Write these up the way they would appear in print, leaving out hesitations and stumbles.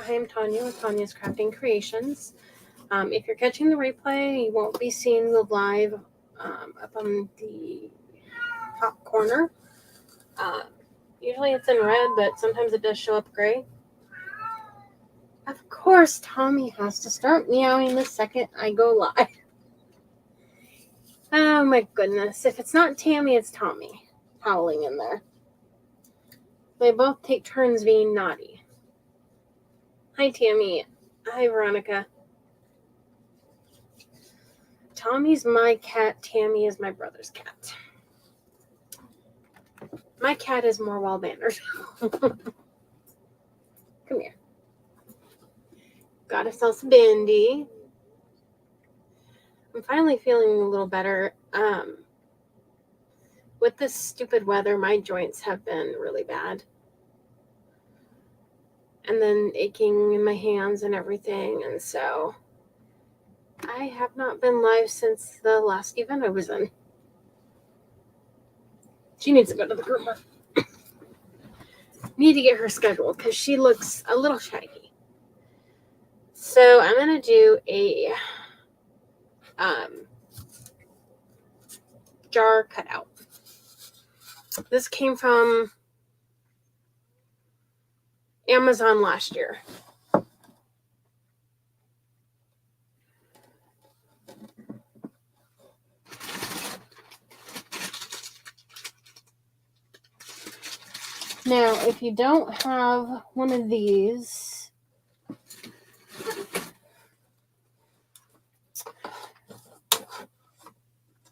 I am Tanya with Tanya's Crafting Creations. If you're catching the replay, you won't be seeing the live up on the top corner. Usually it's in red, but sometimes it does show up gray. Of course, Tommy has to start meowing the second I go live. Oh my goodness. If it's not Tammy, it's Tommy howling in there. They both take turns being naughty. Hi, Tammy. Hi, Veronica. Tommy's my cat. Tammy is my brother's cat. My cat is more well-mannered. Come here. Got ourselves a Bendy. I'm finally feeling a little better. With this stupid weather, my joints have been really bad. And then aching in my hands and everything. And so I have not been live since the last event I was in. She needs to go to the groomer. Need to get her scheduled because she looks a little shaggy. So I'm going to do a jar cutout. This came from Amazon last year. Now, if you don't have one of these,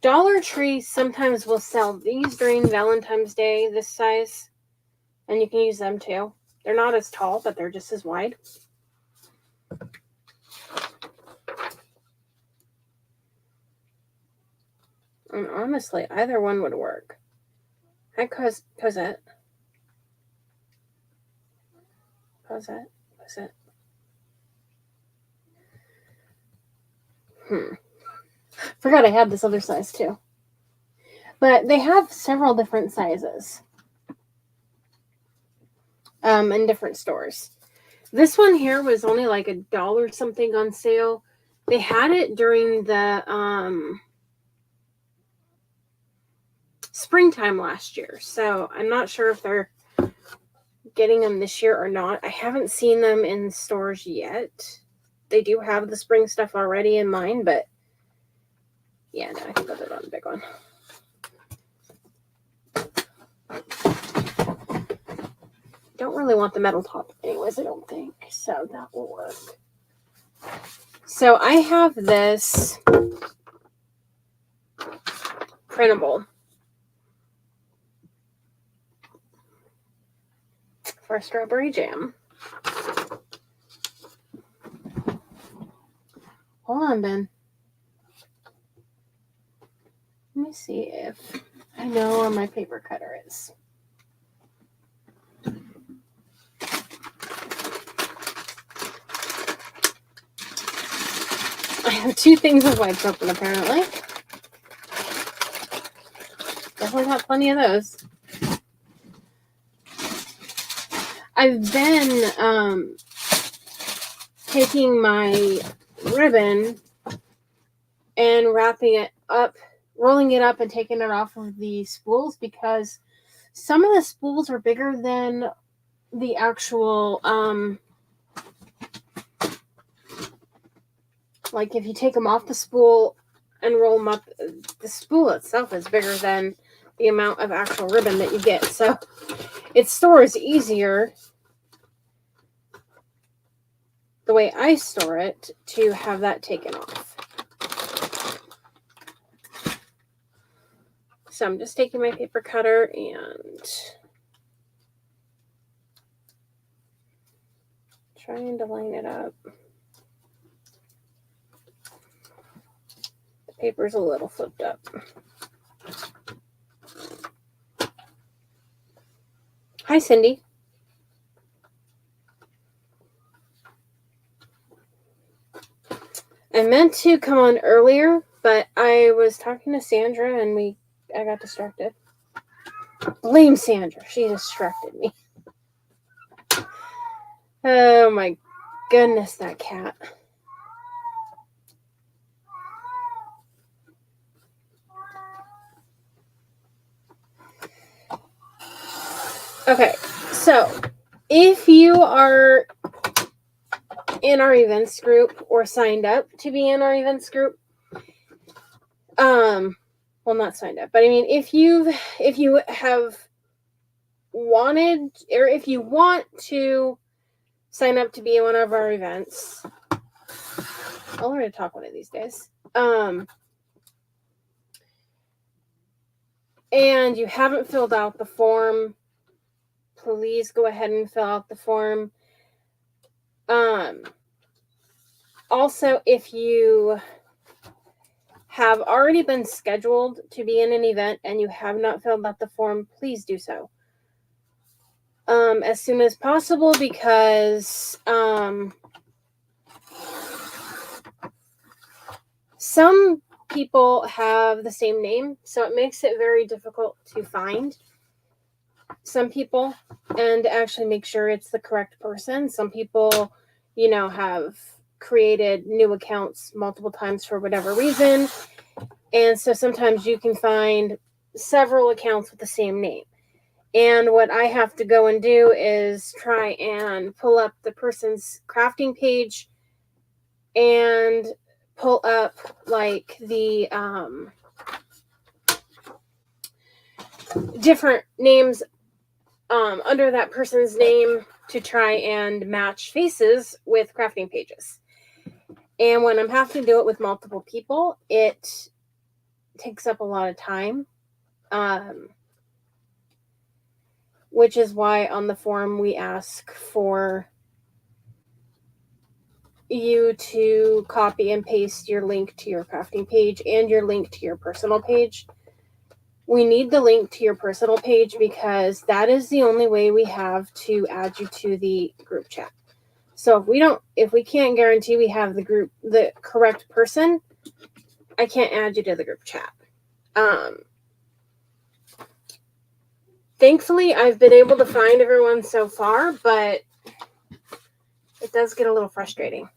Dollar Tree sometimes will sell these during Valentine's Day, this size, and you can use them too. They're not as tall, but they're just as wide. And honestly, either one would work. Hi, Cosette. Cosette. Forgot I had this other size too. But they have several different sizes. In different stores. This one here was only like $1 something on sale. They had it during the springtime last year. So I'm not sure if they're getting them this year or not. I haven't seen them in stores yet. They do have the spring stuff already in mind, but yeah, no, I can put it on the big one. Don't really want the metal top anyways, I don't think. So that will work. So I have this printable for strawberry jam. Hold on, Ben. Let me see if I know where my paper cutter is. I have 2 things of wipes open, apparently. Definitely got plenty of those. I've been taking my ribbon and wrapping it up, rolling it up and taking it off of the spools because some of the spools are bigger than the actual, like if you take them off the spool and roll them up, the spool itself is bigger than the amount of actual ribbon that you get. So it stores easier, the way I store it, to have that taken off. So I'm just taking my paper cutter and trying to line it up. The paper's a little flipped up. Hi, Cindy. I meant to come on earlier, but I was talking to Sandra and I got distracted. Blame Sandra. She distracted me. Oh my goodness, that cat. Okay, so if you are in our events group or signed up to be in our events group, well, not signed up, but I mean, if you have wanted, or if you want to sign up to be in one of our events, I'll learn to talk one of these days. And you haven't filled out the form, please go ahead and fill out the form. Also, if you have already been scheduled to be in an event and you have not filled out the form, please do so as soon as possible, because some people have the same name, so it makes it very difficult to find some people and actually make sure it's the correct person. Some people, have created new accounts multiple times for whatever reason, and so sometimes you can find several accounts with the same name. And what I have to go and do is try and pull up the person's crafting page and pull up like the different names under that person's name to try and match faces with crafting pages. And when I'm having to do it with multiple people, it takes up a lot of time. Which is why on the form we ask for you to copy and paste your link to your crafting page and your link to your personal page. We need the link to your personal page because that is the only way we have to add you to the group chat. So if we can't guarantee we have the correct person, I can't add you to the group chat. Thankfully, I've been able to find everyone so far, but it does get a little frustrating.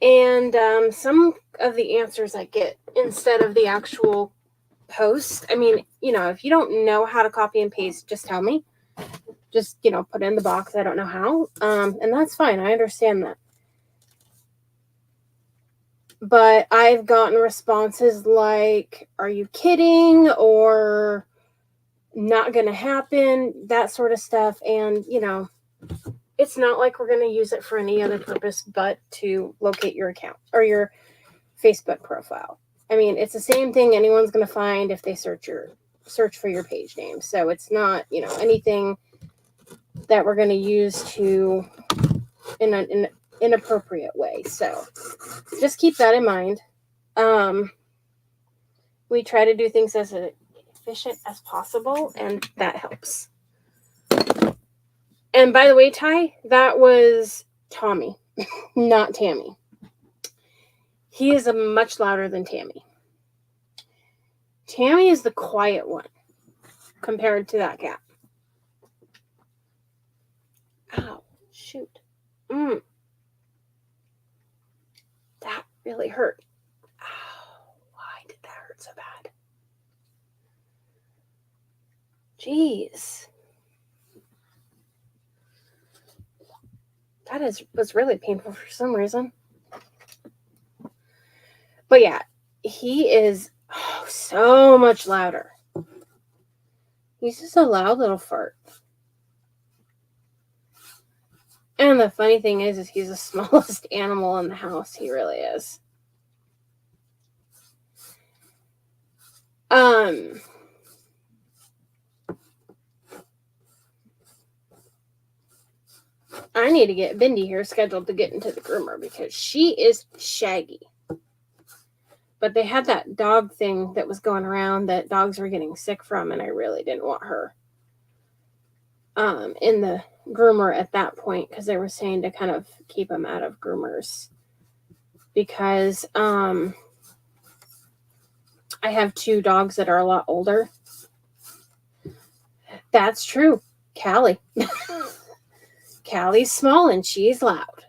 And some of the answers I get instead of the actual post, I mean, if you don't know how to copy and paste, just tell me. Just, put it in the box. I don't know how. And that's fine. I understand that. But I've gotten responses like, are you kidding? Or not going to happen, that sort of stuff. And, it's not like we're going to use it for any other purpose but to locate your account or your Facebook profile. I mean, it's the same thing anyone's going to find if they search for your page name. So it's not, anything that we're going to use to in an inappropriate way. So just keep that in mind. We try to do things as efficient as possible, and that helps. And by the way, Ty, that was Tommy, not Tammy. He is much louder than Tammy. Tammy is the quiet one compared to that cat. Ow, shoot. That really hurt. Ow, why did that hurt so bad? Jeez. That was really painful for some reason. But yeah, he is so much louder. He's just a loud little fart. And the funny thing is he's the smallest animal in the house. He really is. I need to get Bindi here scheduled to get into the groomer because she is shaggy. But they had that dog thing that was going around that dogs were getting sick from, and I really didn't want her in the groomer at that point because they were saying to kind of keep them out of groomers because I have 2 dogs that are a lot older. That's true. Callie. Callie's small and she's loud.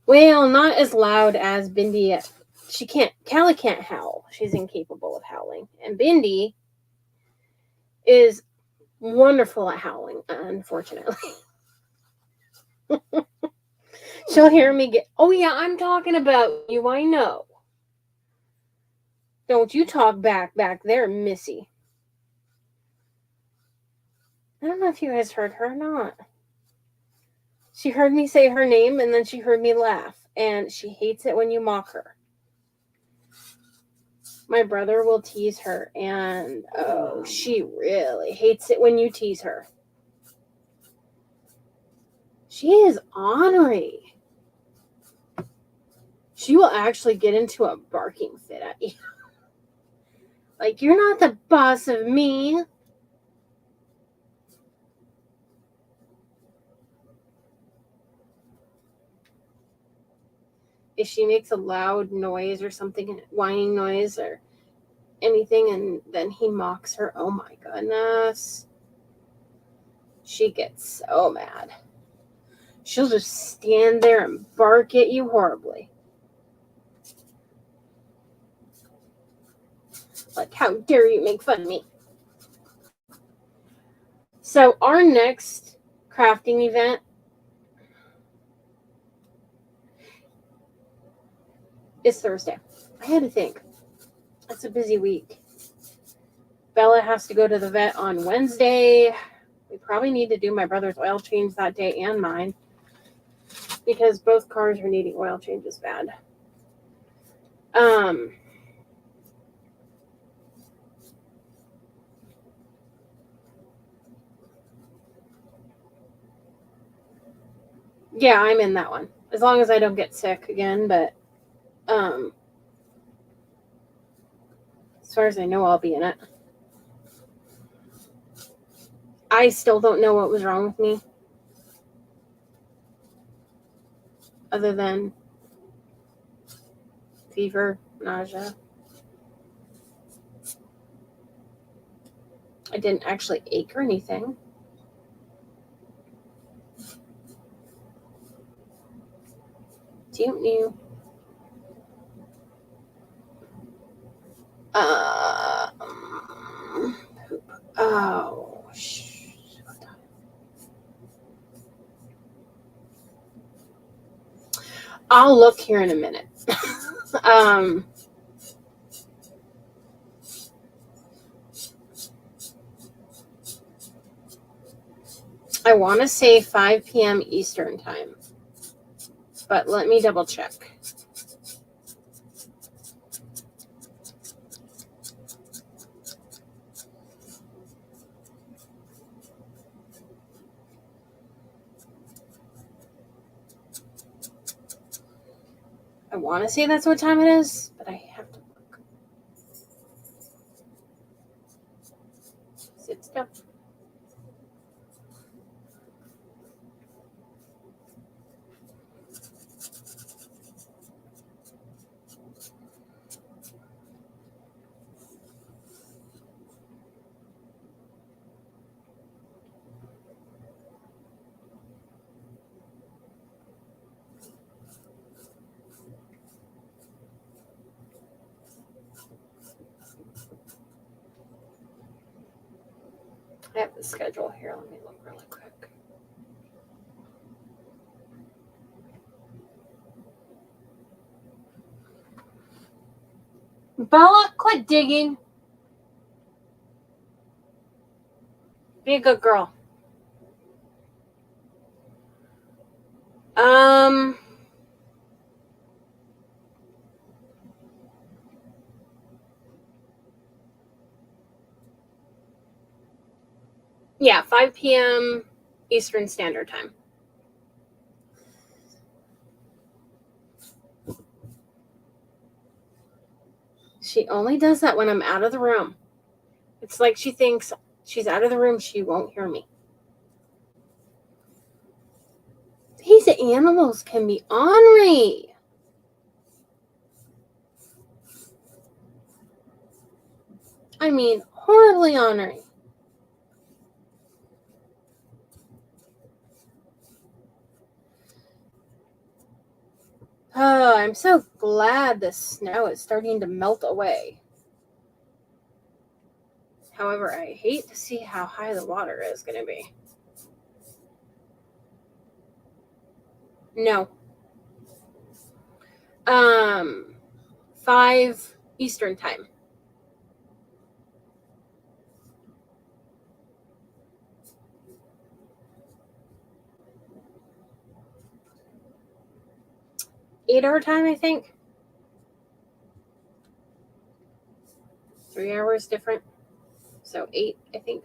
Well, not as loud as Bindi. Callie can't howl. She's incapable of howling. And Bindi is wonderful at howling, unfortunately. She'll hear me get, oh yeah, I'm talking about you, I know. Don't you talk back there, Missy. I don't know if you guys heard her or not. She heard me say her name and then she heard me laugh. And she hates it when you mock her. My brother will tease her, and she really hates it when you tease her. She is ornery. She will actually get into a barking fit at you. Like, you're not the boss of me. If she makes a loud noise or something, whining noise or anything, and then he mocks her, oh my goodness. She gets so mad. She'll just stand there and bark at you horribly. Like, how dare you make fun of me? So our next crafting event is Thursday. I had to think. It's a busy week. Bella has to go to the vet on Wednesday. We probably need to do my brother's oil change that day and mine, because both cars are needing oil changes bad. Yeah, I'm in that one. As long as I don't get sick again, but as far as I know, I'll be in it. I still don't know what was wrong with me, other than fever, nausea. I didn't actually ache or anything. Poop. Oh, I'll look here in a minute. I want to say 5 p.m. Eastern time, but let me double check. I want to say that's what time it is, but I have to look. Sit still. I have the schedule here. Let me look really quick. Bella, quit digging. Be a good girl. Yeah, 5 p.m. Eastern Standard Time. She only does that when I'm out of the room. It's like she thinks she's out of the room, she won't hear me. These animals can be ornery. I mean, horribly ornery. Oh, I'm so glad the snow is starting to melt away. However, I hate to see how high the water is going to be. No. 5 Eastern time. Eight hour time, I think. 3 hours different. So 8, I think.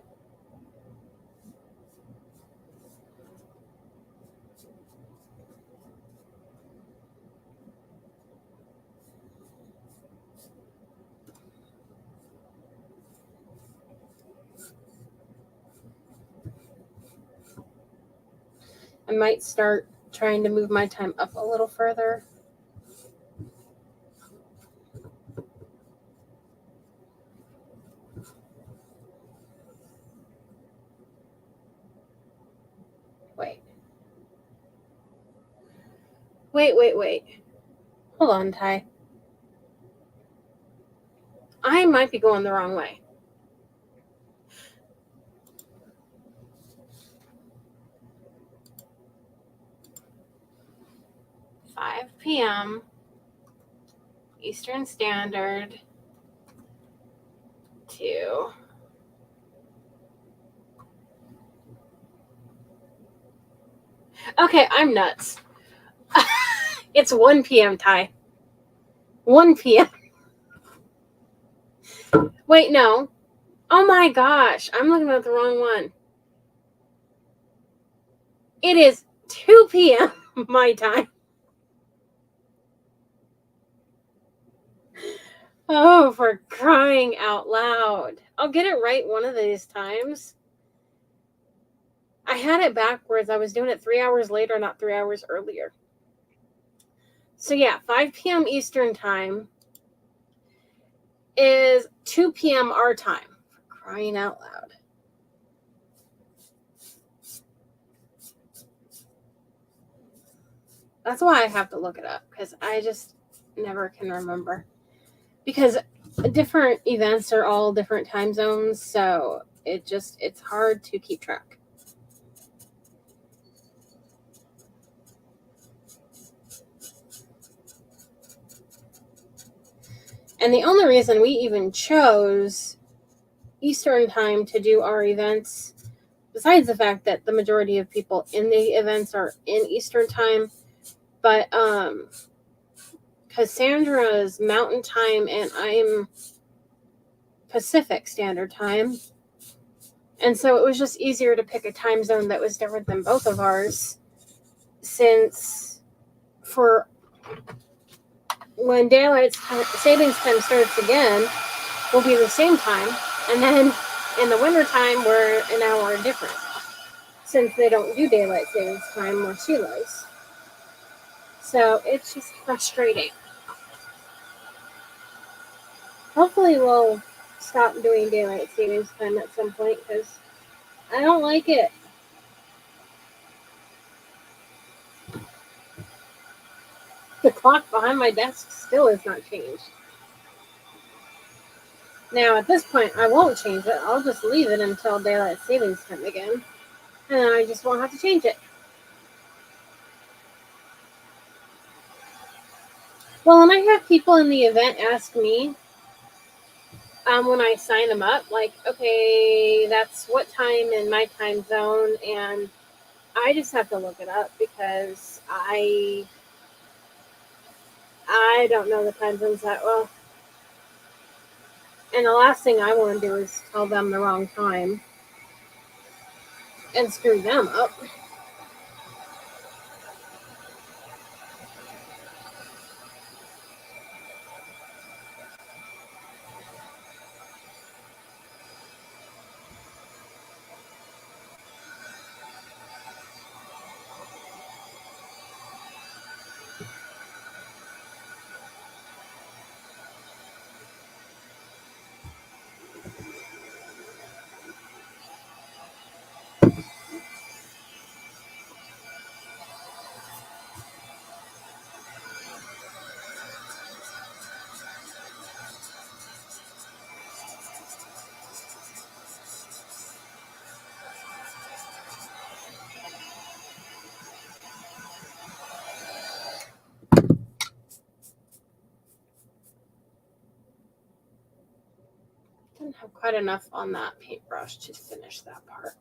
I might start trying to move my time up a little further. Wait. Hold on, Ty. I might be going the wrong way. "5 p.m. Eastern Standard to..." Okay, I'm nuts. It's 1 p.m., Ty. 1 p.m. Wait, no. Oh my gosh, I'm looking at the wrong one. It is 2 p.m. my time. Oh, for crying out loud. I'll get it right one of these times. I had it backwards. I was doing it 3 hours later, not 3 hours earlier. So yeah, 5 p.m. Eastern time is 2 p.m. our time. For crying out loud. That's why I have to look it up, because I just never can remember. Because different events are all different time zones, so it's hard to keep track. And the only reason we even chose Eastern time to do our events, besides the fact that the majority of people in the events are in Eastern time, but Cassandra's Mountain Time and I'm Pacific Standard Time. And so it was just easier to pick a time zone that was different than both of ours, since for when daylight savings time starts again, will be the same time, and then in the wintertime we're an hour different, since they don't do daylight savings time where she lives. So it's just frustrating. Hopefully we'll stop doing daylight savings time at some point, because I don't like it. The clock behind my desk still has not changed. Now, at this point, I won't change it. I'll just leave it until daylight savings time again, and then I just won't have to change it. Well, and I have people in the event ask me, when I sign them up, like, okay, that's what time in my time zone, and I just have to look it up, because I don't know the time zones that well. And the last thing I want to do is tell them the wrong time and screw them up. didn't have quite enough on that paintbrush to finish that part.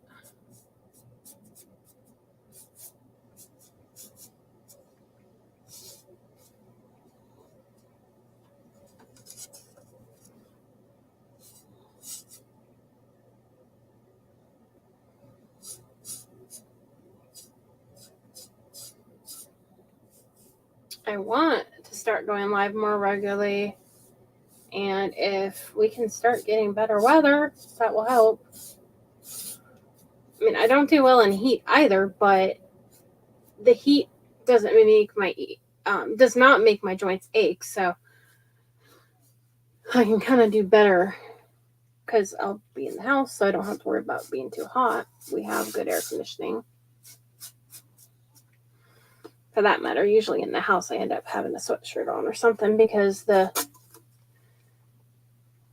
I want to start going live more regularly, and if we can start getting better weather, that will help. I mean, I don't do well in heat either, but the heat does not make my joints ache, so I can kind of do better because I'll be in the house, so I don't have to worry about being too hot. We have good air conditioning. For that matter, usually in the house I end up having a sweatshirt on or something because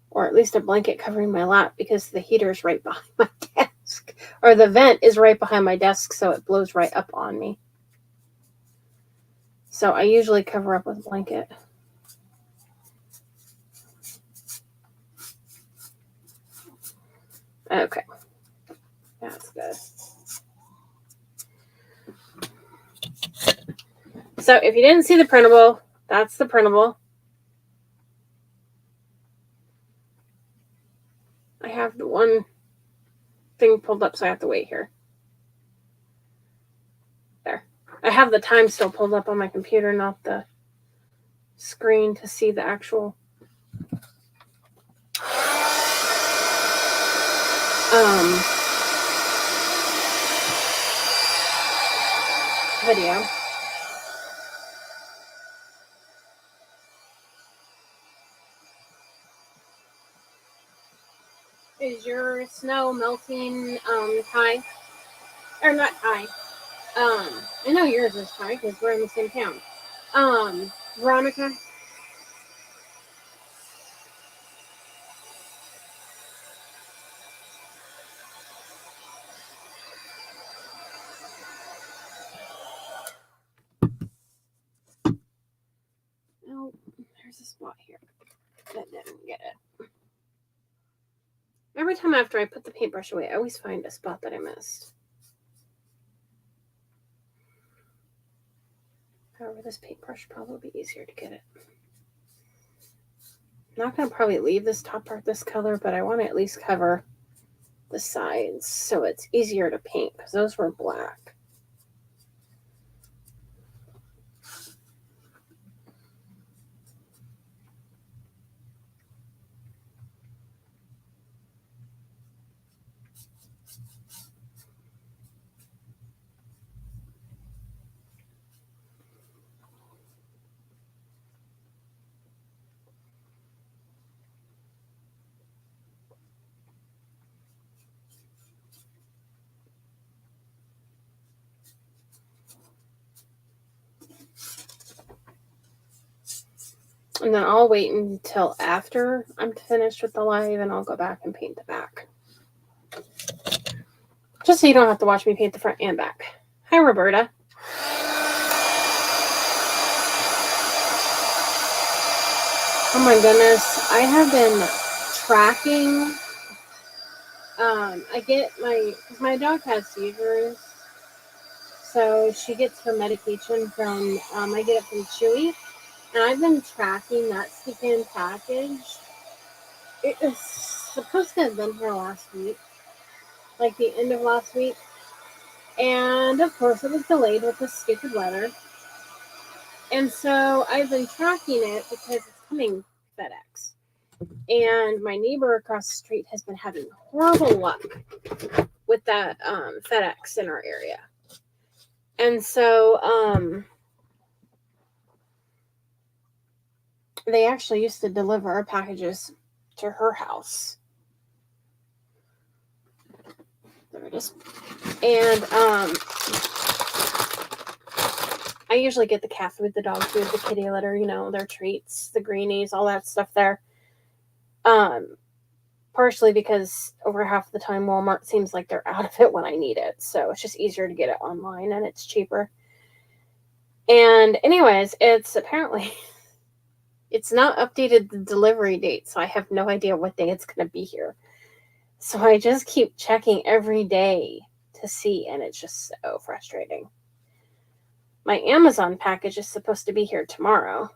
or at least a blanket covering my lap because the heater's right behind my desk. Or the vent is right behind my desk, so it blows right up on me. So I usually cover up with a blanket. Okay. That's good. So if you didn't see the printable, that's the printable. I have the one thing pulled up, so I have to wait here. There. I have the time still pulled up on my computer, not the screen to see the actual video. Is your snow melting high? Or not high. I know yours is high because we're in the same town. Veronica? Oh, there's a spot here that didn't get it. Every time after I put the paintbrush away, I always find a spot that I missed. However, this paintbrush probably be easier to get it. I'm not going to probably leave this top part this color, but I want to at least cover the sides so it's easier to paint because those were black. And then I'll wait until after I'm finished with the live and I'll go back and paint the back. Just so you don't have to watch me paint the front and back. Hi, Roberta. Oh my goodness. I have been tracking. My dog has seizures. So she gets her medication from, I get it from Chewy. And I've been tracking that sticking package. It was supposed to have been here last week. Like the end of last week. And of course it was delayed with the stupid weather. And so I've been tracking it because it's coming FedEx. And my neighbor across the street has been having horrible luck with that FedEx in our area. And so they actually used to deliver our packages to her house. There it is. And I usually get the cat food, the dog food, the kitty litter, their treats, the greenies, all that stuff there. Partially because over half the time Walmart seems like they're out of it when I need it. So it's just easier to get it online and it's cheaper. And anyways, it's apparently It's not updated the delivery date, so I have no idea what day it's going to be here. So I just keep checking every day to see, and it's just so frustrating. My Amazon package is supposed to be here tomorrow.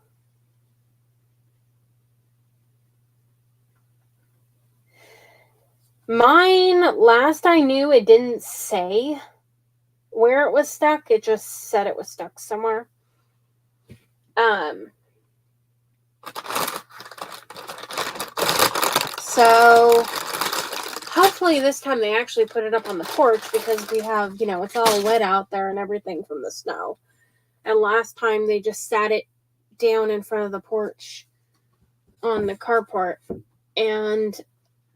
Mine, last I knew, it didn't say where it was stuck. It just said it was stuck somewhere. So hopefully this time they actually put it up on the porch, because we have, it's all wet out there and everything from the snow. And last time they just sat it down in front of the porch on the carport, and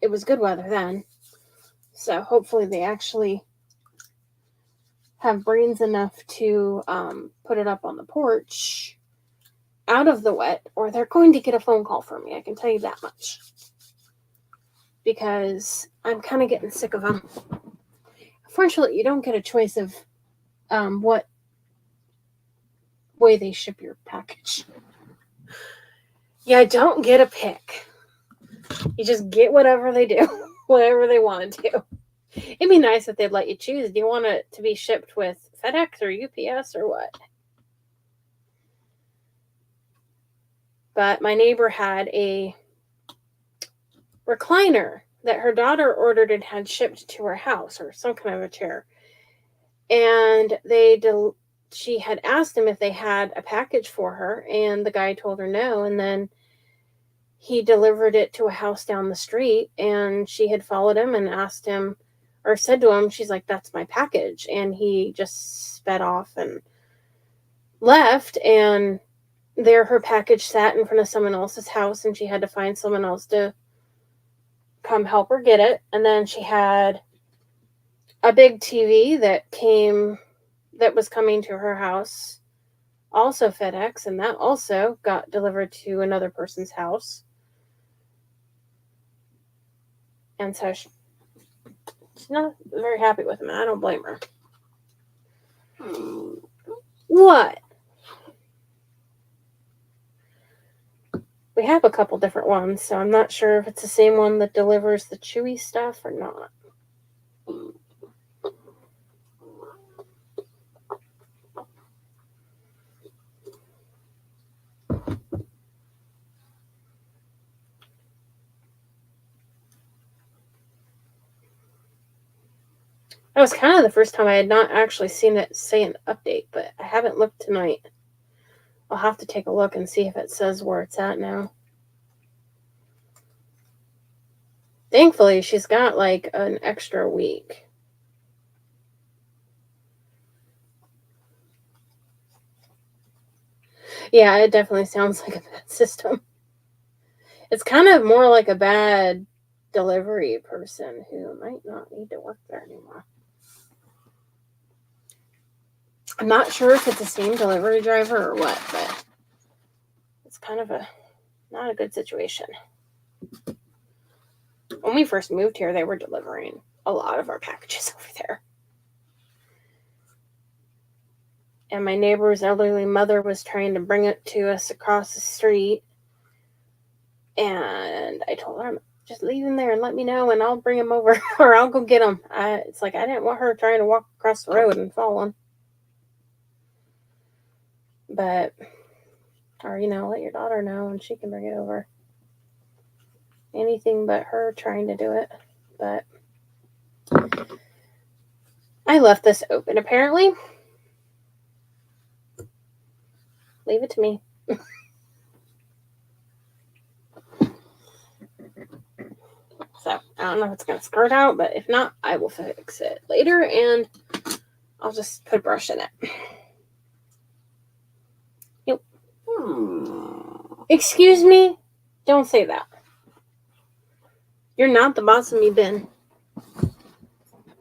it was good weather then. So hopefully they actually have brains enough to put it up on the porch out of the wet, or they're going to get a phone call from me. I can tell you that much. Because I'm kind of getting sick of them. Unfortunately, you don't get a choice of what way they ship your package. Yeah, I don't get a pick. You just get whatever they do, whatever they want to do. It'd be nice if they'd let you choose. Do you want it to be shipped with FedEx or UPS or what? But my neighbor had a recliner that her daughter ordered and had shipped to her house, or some kind of a chair. And she had asked him if they had a package for her, and the guy told her no. And then he delivered it to a house down the street, and she had followed him and asked him, or said to him, she's like, "That's my package." And he just sped off and left, and there her package sat in front of someone else's house, and she had to find someone else to come help her get it. And then she had a big TV that was coming to her house, also FedEx, and that also got delivered to another person's house. And so she's not very happy with him, and I don't blame her. What? We have a couple different ones, so I'm not sure if it's the same one that delivers the Chewy stuff or not. That was kind of the first time I had not actually seen it say an update, but I haven't looked tonight. I'll have to take a look and see if it says where it's at now. Thankfully, she's got like an extra week. Yeah, it definitely sounds like a bad system. It's kind of more like a bad delivery person who might not need to work there anymore. I'm not sure if it's the same delivery driver or what, but it's kind of not a good situation. When we first moved here, they were delivering a lot of our packages over there. And my neighbor's elderly mother was trying to bring it to us across the street. And I told her, just leave him there and let me know, and I'll bring him over, or I'll go get him. It's like I didn't want her trying to walk across the road and falling. But, or, let your daughter know and she can bring it over. Anything but her trying to do it. But I left this open, apparently. Leave it to me. So, I don't know if it's going to skirt out, but if not, I will fix it later, and I'll just put a brush in it. Yep. Excuse me? Don't say that. You're not the boss of me, Ben.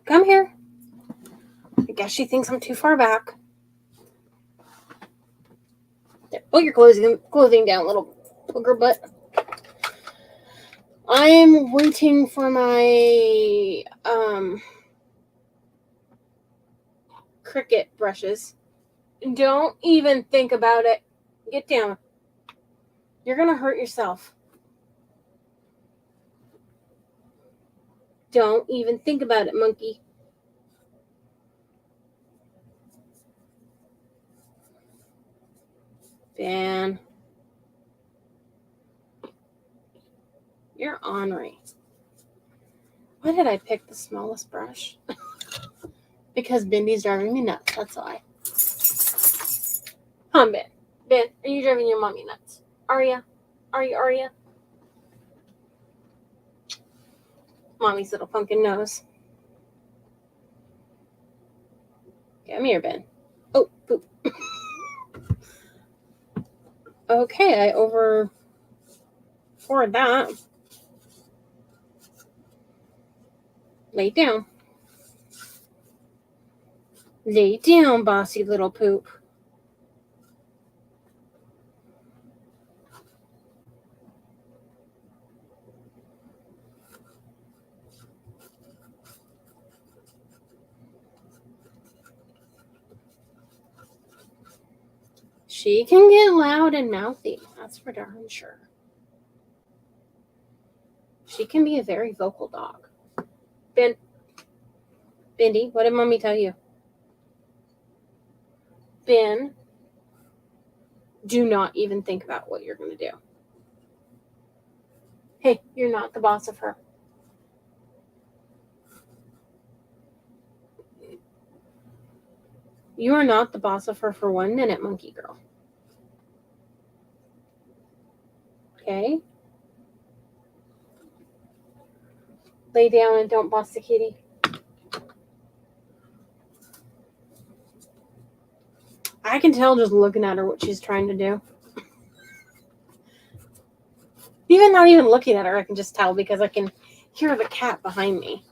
Come here. I guess she thinks I'm too far back. There. Put your clothing down, little booger butt. I'm waiting for my Cricut brushes. Don't even think about it. Get down. You're going to hurt yourself. Don't even think about it, monkey. Ben. You're ornery. Why did I pick the smallest brush? Because Bindy's driving me nuts. That's why. Come on, Ben. Ben, are you driving your mommy nuts? Are you? Mommy's little pumpkin nose. Come here, Ben. Oh, poop. Okay, I over poured that. Lay down. Lay down, bossy little poop. She can get loud and mouthy. That's for darn sure. She can be a very vocal dog. Ben. Bindy, what did mommy tell you? Ben, do not even think about what you're going to do. Hey, you're not the boss of her. You are not the boss of her for 1 minute, monkey girl. Okay? Lay down and don't boss the kitty. I can tell just looking at her what she's trying to do. Even not even looking at her, I can just tell because I can hear the cat behind me.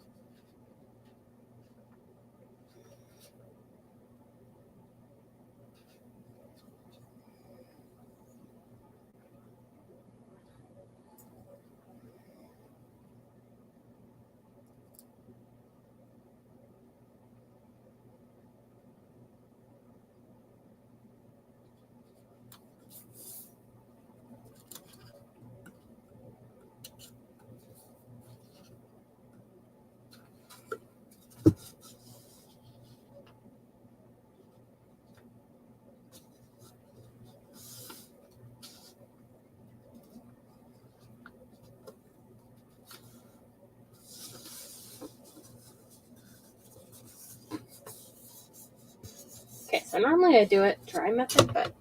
Okay, so normally I do it dry method, but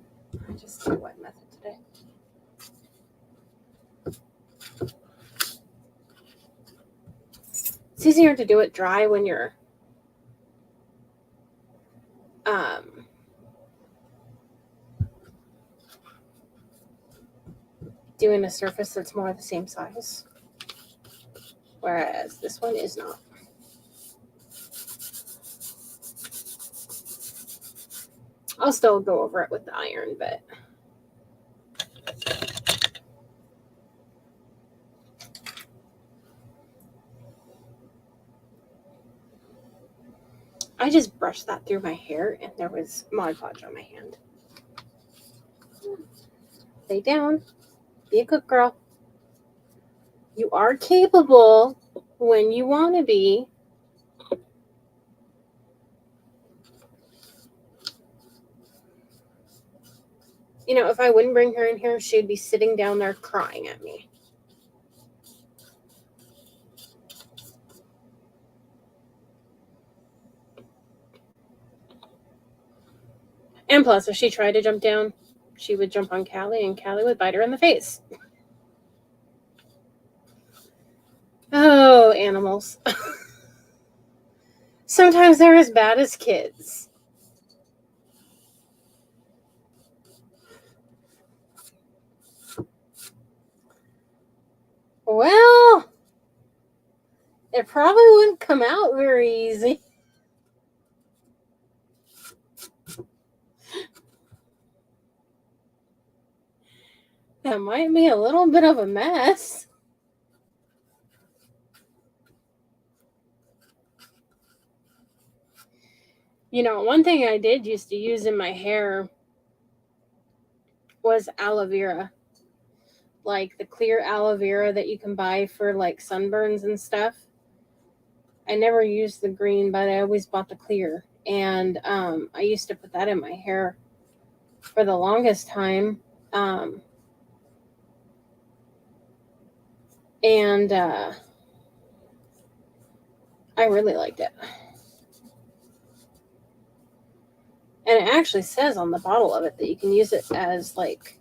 I just do wet method today. It's easier to do it dry when you're doing a surface that's more the same size, whereas this one is not. I'll still go over it with the iron, but I just brushed that through my hair and there was Mod Podge on my hand. Lay down. Be a good girl. You are capable when you want to be. You know, if I wouldn't bring her in here, she'd be sitting down there crying at me. And plus, if she tried to jump down, she would jump on Callie, and Callie would bite her in the face. Oh, animals. Sometimes they're as bad as kids. Well, it probably wouldn't come out very easy. That might be a little bit of a mess. You know, one thing I did used to use in my hair was aloe vera. like the clear aloe vera that you can buy for like sunburns and stuff. I never used the green, but I always bought the clear. And I used to put that in my hair for the longest time. And I really liked it. And it actually says on the bottle of it that you can use it as like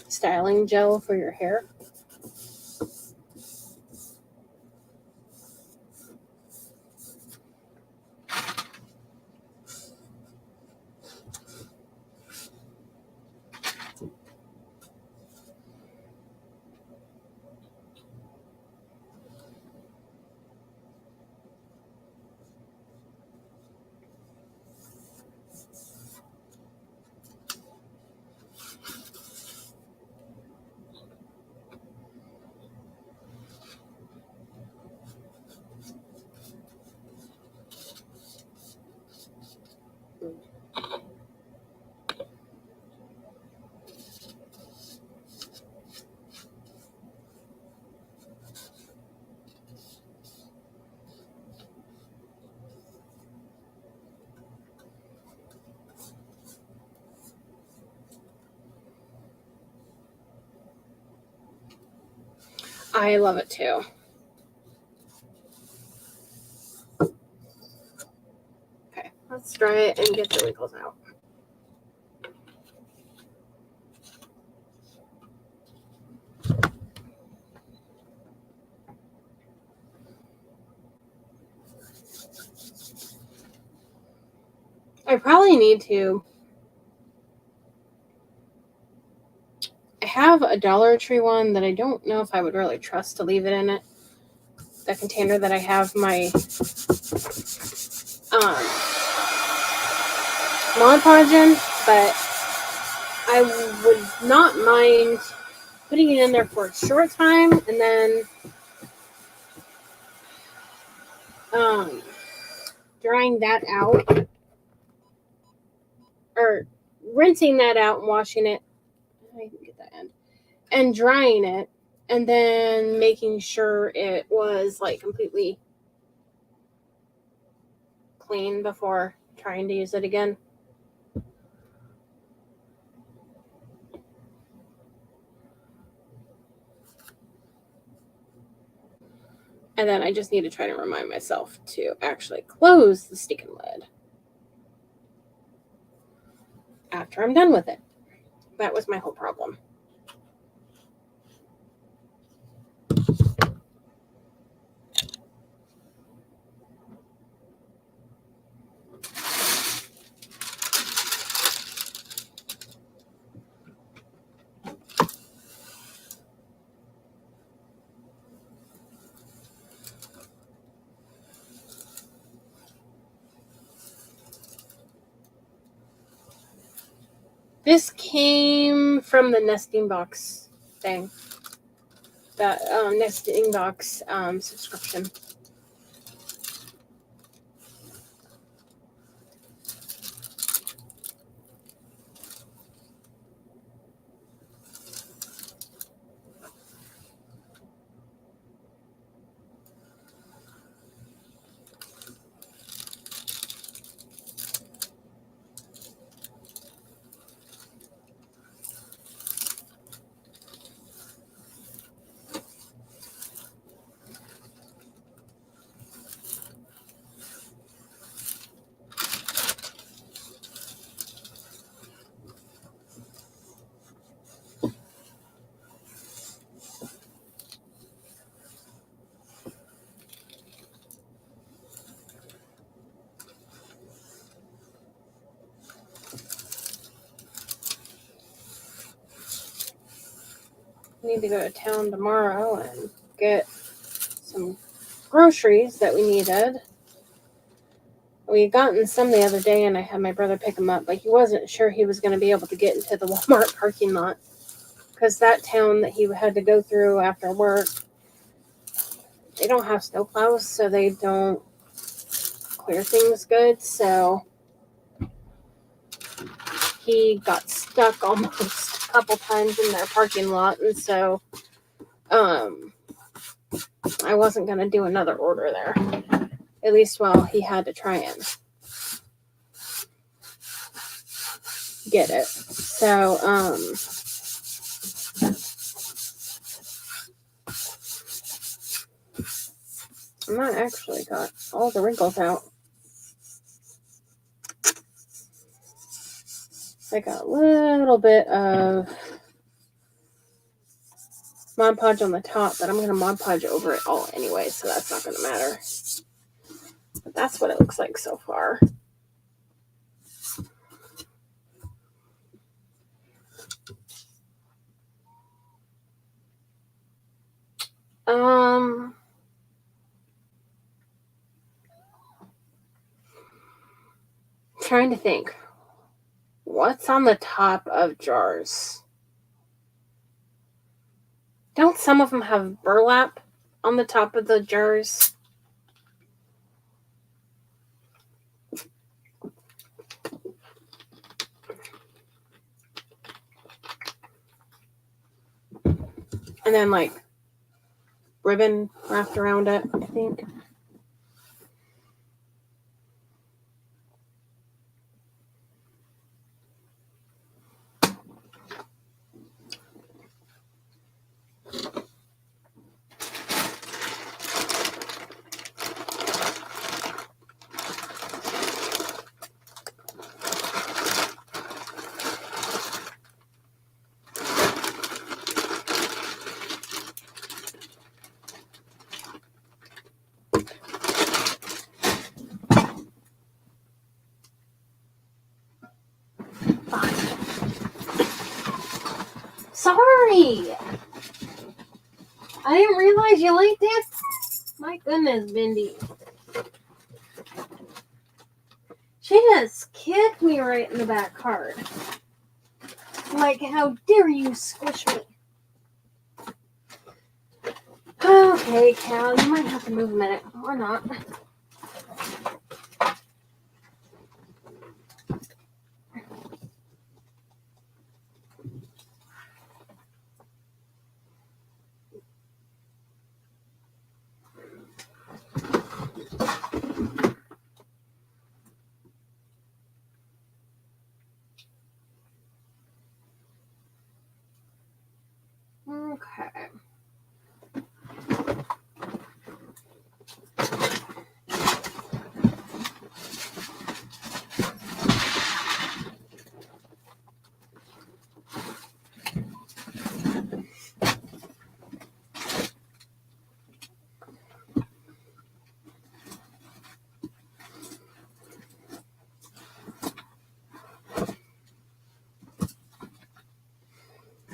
styling gel for your hair. I love it too. Okay, let's dry it and get the wrinkles out. I probably need to. I have a Dollar Tree one that I don't know if I would really trust to leave it in it. The container that I have my Mod Podge in, but I would not mind putting it in there for a short time and then drying that out, or rinsing that out and washing it. I can get that end. And drying it, and then making sure it was like completely clean before trying to use it again. And then I just need to try to remind myself to actually close the sticking lid after I'm done with it. That was my whole problem. This came from the nesting box thing. That nesting box subscription. I need to go to town tomorrow and get some groceries that we needed. We had gotten some the other day, and I had my brother pick them up, but he wasn't sure he was going to be able to get into the Walmart parking lot because that town that he had to go through after work, they don't have snowplows, so they don't clear things good. So he got stuck almost a couple times in their parking lot, and so I wasn't going to do another order there, at least while he had to try and get it. So and that actually got all the wrinkles out. I got a little bit of Mod Podge on the top, but I'm going to Mod Podge over it all anyway, so that's not going to matter. But that's what it looks like so far. Trying to think. What's on the top of jars? Don't some of them have burlap on the top of the jars? And then, like, ribbon wrapped around it, I think. Sorry! I didn't realize you liked it. My goodness, Bindi. She just kicked me right in the back hard. Like, how dare you squish me? Okay, Cal, you might have to move a minute. Or not. Okay.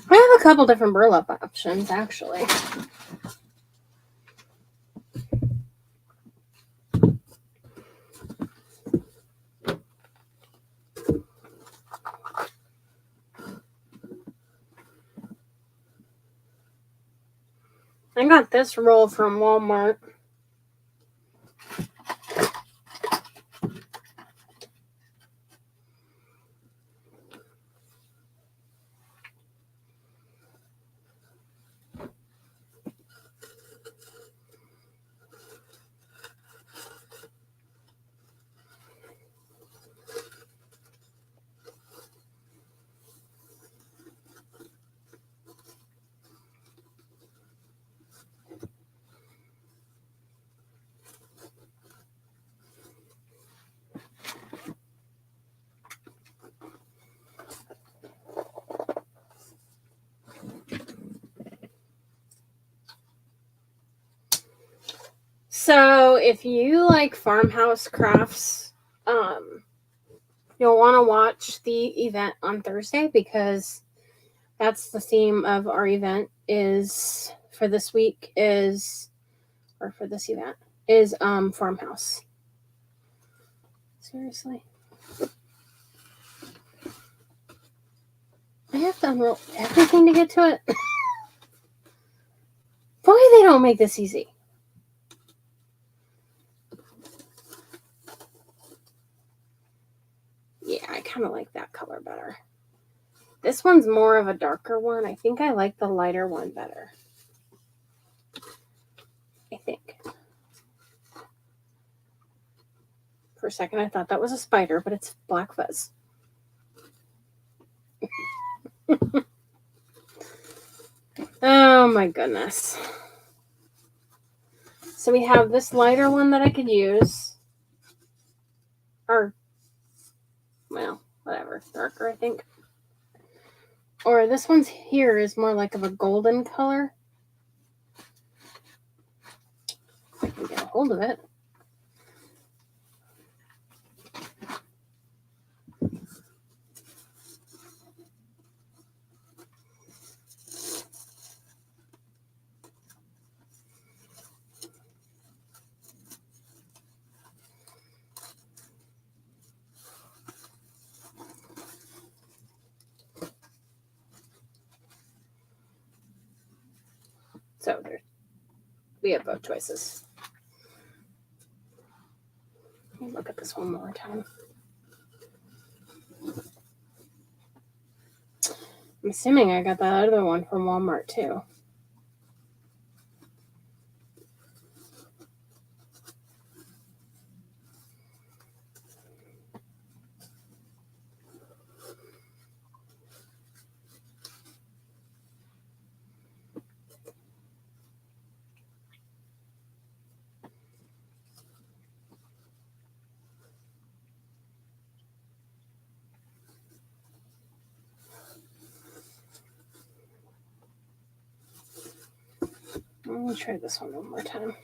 I have a couple different burlap options, actually. I got this roll from Walmart. So, if you like farmhouse crafts, you'll want to watch the event on Thursday because that's the theme of our event is for this week is, or for this event is farmhouse. Seriously. I have to unroll everything to get to it. Boy, they don't make this easy. Yeah, I kind of like that color. color better. This one's more of a darker one. I think I like the lighter one better. I think. For a second, I thought that was a spider, but it's black fuzz. Oh my goodness. So we have this lighter one that I could use. Or, well, whatever. Darker, I think. Or this one's here is more like of a golden color. I can get a hold of it. So we have both choices. Let me look at this one more time. I'm assuming I got that other one from Walmart too. Let me try this one more time.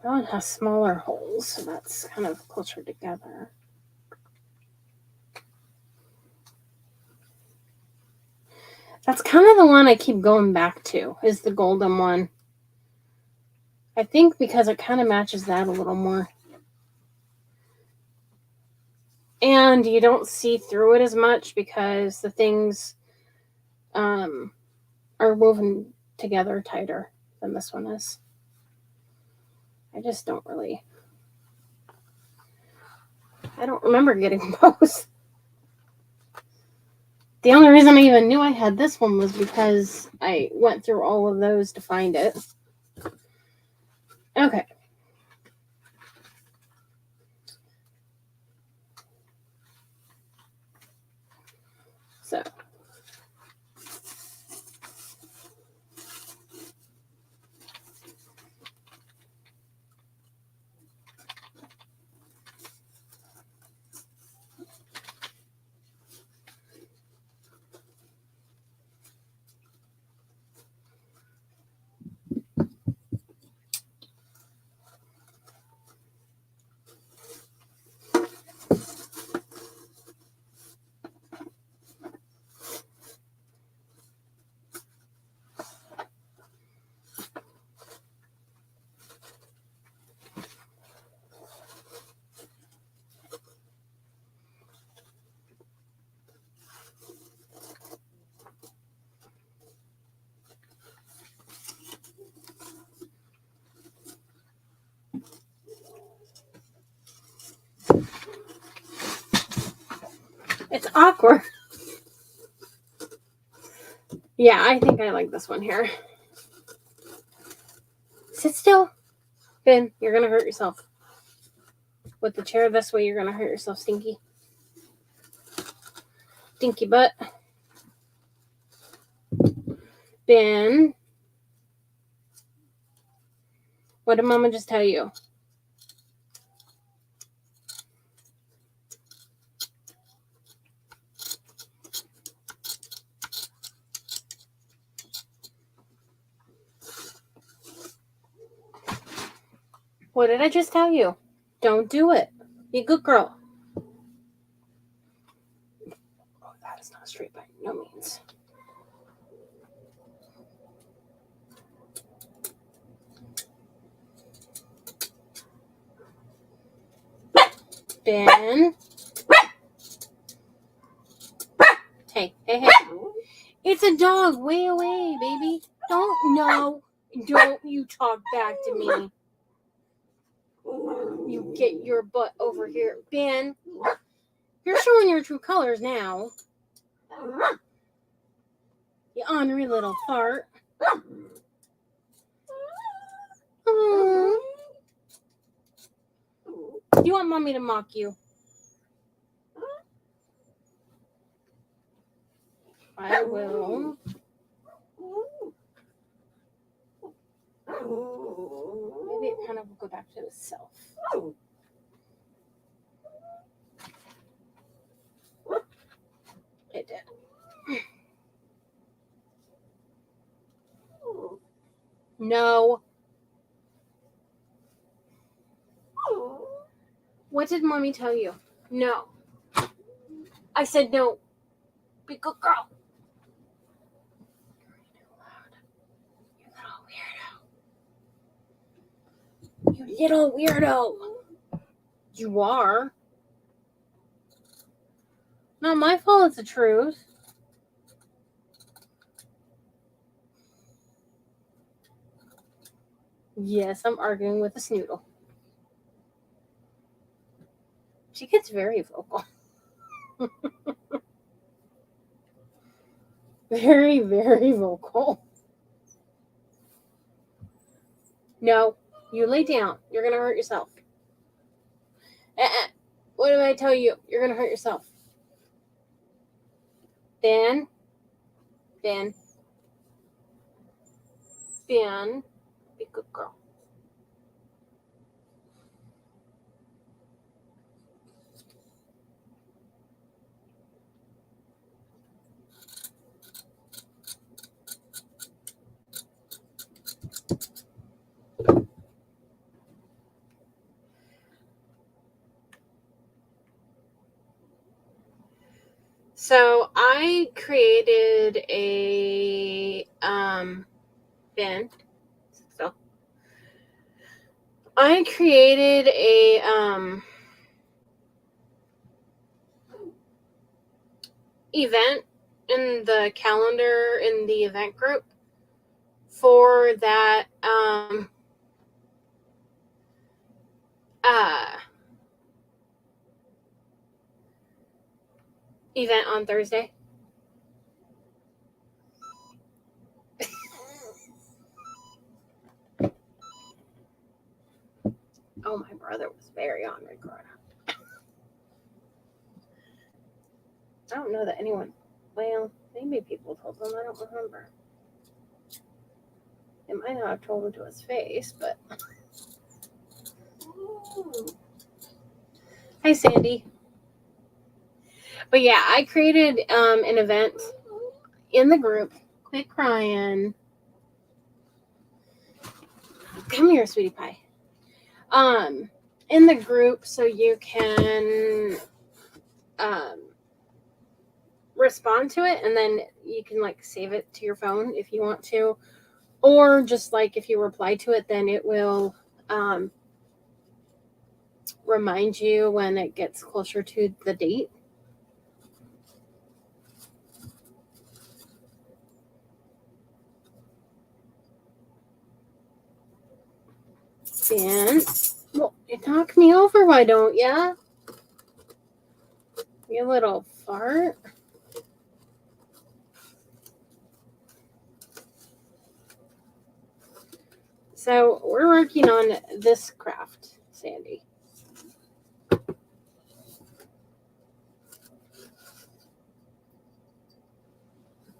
That one has smaller holes, so that's kind of closer together. That's kind of the one I keep going back to, is the golden one. I think because it kind of matches that a little more. And you don't see through it as much because the things are woven together tighter than this one is. I just don't really... I don't remember getting both. The only reason I even knew I had this one was because I went through all of those to find it. Okay. So. It's awkward. Yeah, I think I like this one here. Sit still. Ben, you're going to hurt yourself. With the chair this way, you're going to hurt yourself, Stinky. Stinky butt. Ben. What did Mama just tell you? What did I just tell you? Don't do it. Be a good girl. That is not straight by no means. Ben. Hey. It's a dog. Way away, baby. Don't you talk back to me. You get your butt over here. Ben, you're showing your true colors now. You ornery little fart. Aww. You want mommy to mock you? I will. Maybe it kind of will go back to itself. It did. No. What did mommy tell you? No. I said no. Be a good girl. You little weirdo. You are. Not my fault, it's the truth. Yes, I'm arguing with a snoodle. She gets very vocal. Very, very vocal. No, you lay down. You're going to hurt yourself. What did I tell you? You're going to hurt yourself. Ben. Be a good girl. So I created a Ben. So I created a event in the calendar in the event group for that event on Thursday. Oh, my brother was very honored growing up. I don't know that anyone, well, maybe people told him, I don't remember. They might not have told him to his face, but. Hi, Sandy. But yeah, I created an event in the group. Quit crying. Come here, sweetie pie. In the group, so you can respond to it, and then you can like save it to your phone if you want to, or just like if you reply to it, then it will remind you when it gets closer to the date. And well, you knock me over, why don't ya? You little fart. So we're working on this craft, Sandy.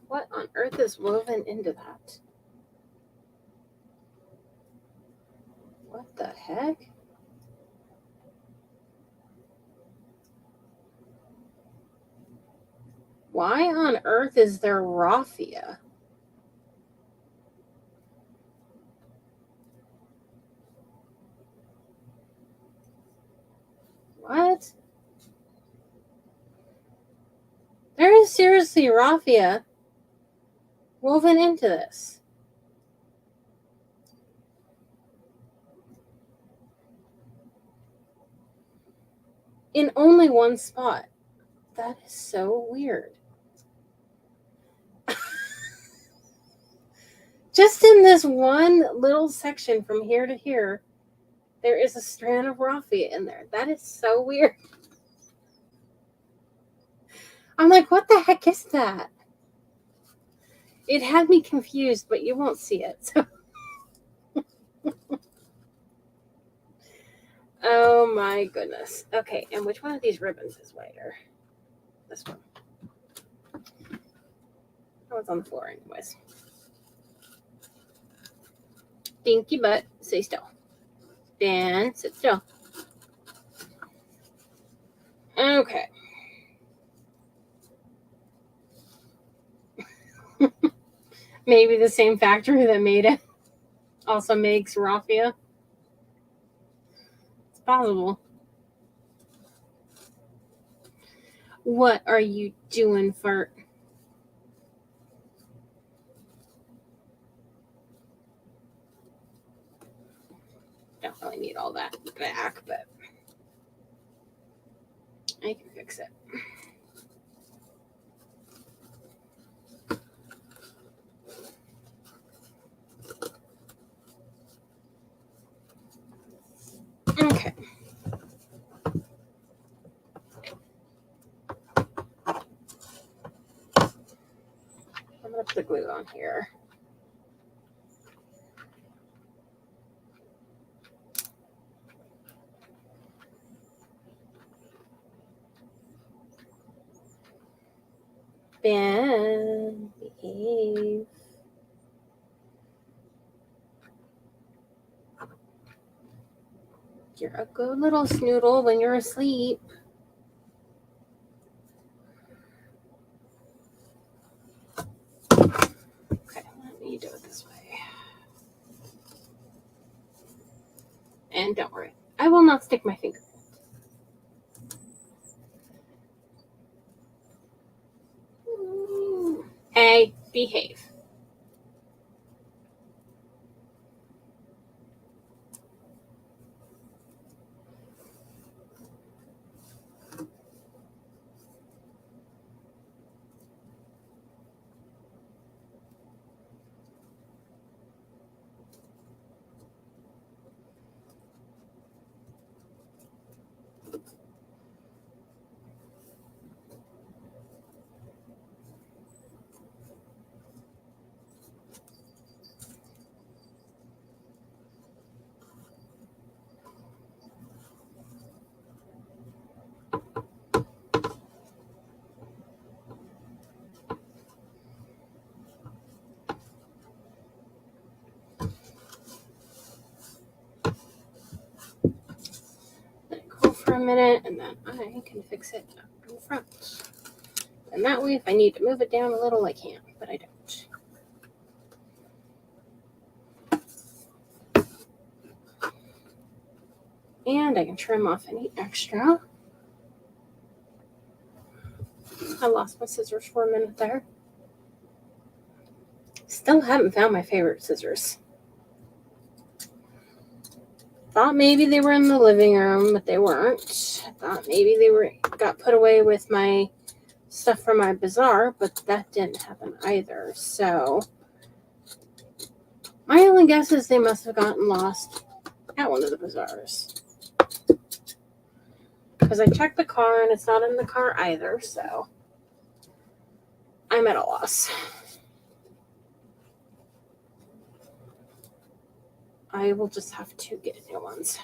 What on earth is woven into that? What the heck? Why on earth is there raffia? What? There is seriously raffia woven into this. In only one spot. That is so weird. Just in this one little section from here to here, there is a strand of raffia in there. That is so weird. I'm like, what the heck is that? It had me confused, but you won't see it. So. Oh my goodness. Okay, and which one of these ribbons is wider? This one. Oh, it's on the floor anyways. Dinky butt, stay still. Dan, sit still. Okay. Maybe the same factory that made it also makes raffia. It's possible. What are you doing, Fart? Don't really need all that back, but I can fix it. Okay. I'm going to put the glue on here. Ben, behave. You're a good little snoodle when you're asleep. Okay, let me do it this way. And don't worry, I will not stick my finger. Hey, behave. Let it go for a minute, and then I can fix it up in front. And that way, if I need to move it down a little, I can, but I don't. And I can trim off any extra. I lost my scissors for a minute there. Still haven't found my favorite scissors. Thought maybe they were in the living room, but they weren't. I thought maybe they got put away with my stuff from my bazaar, but that didn't happen either. So my only guess is they must have gotten lost at one of the bazaars. Because I checked the car and it's not in the car either, so I'm at a loss. I will just have to get new ones.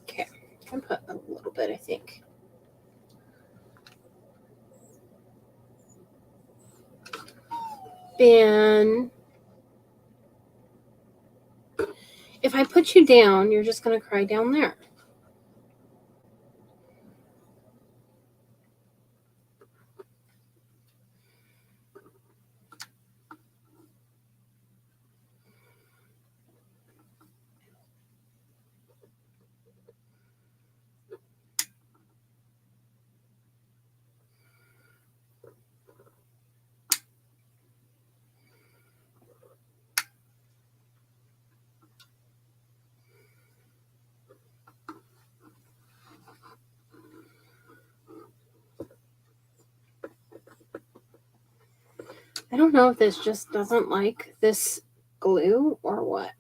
Okay, I can put a little bit, I think. Ben, if I put you down, you're just going to cry down there. I don't know if this just doesn't like this glue or what.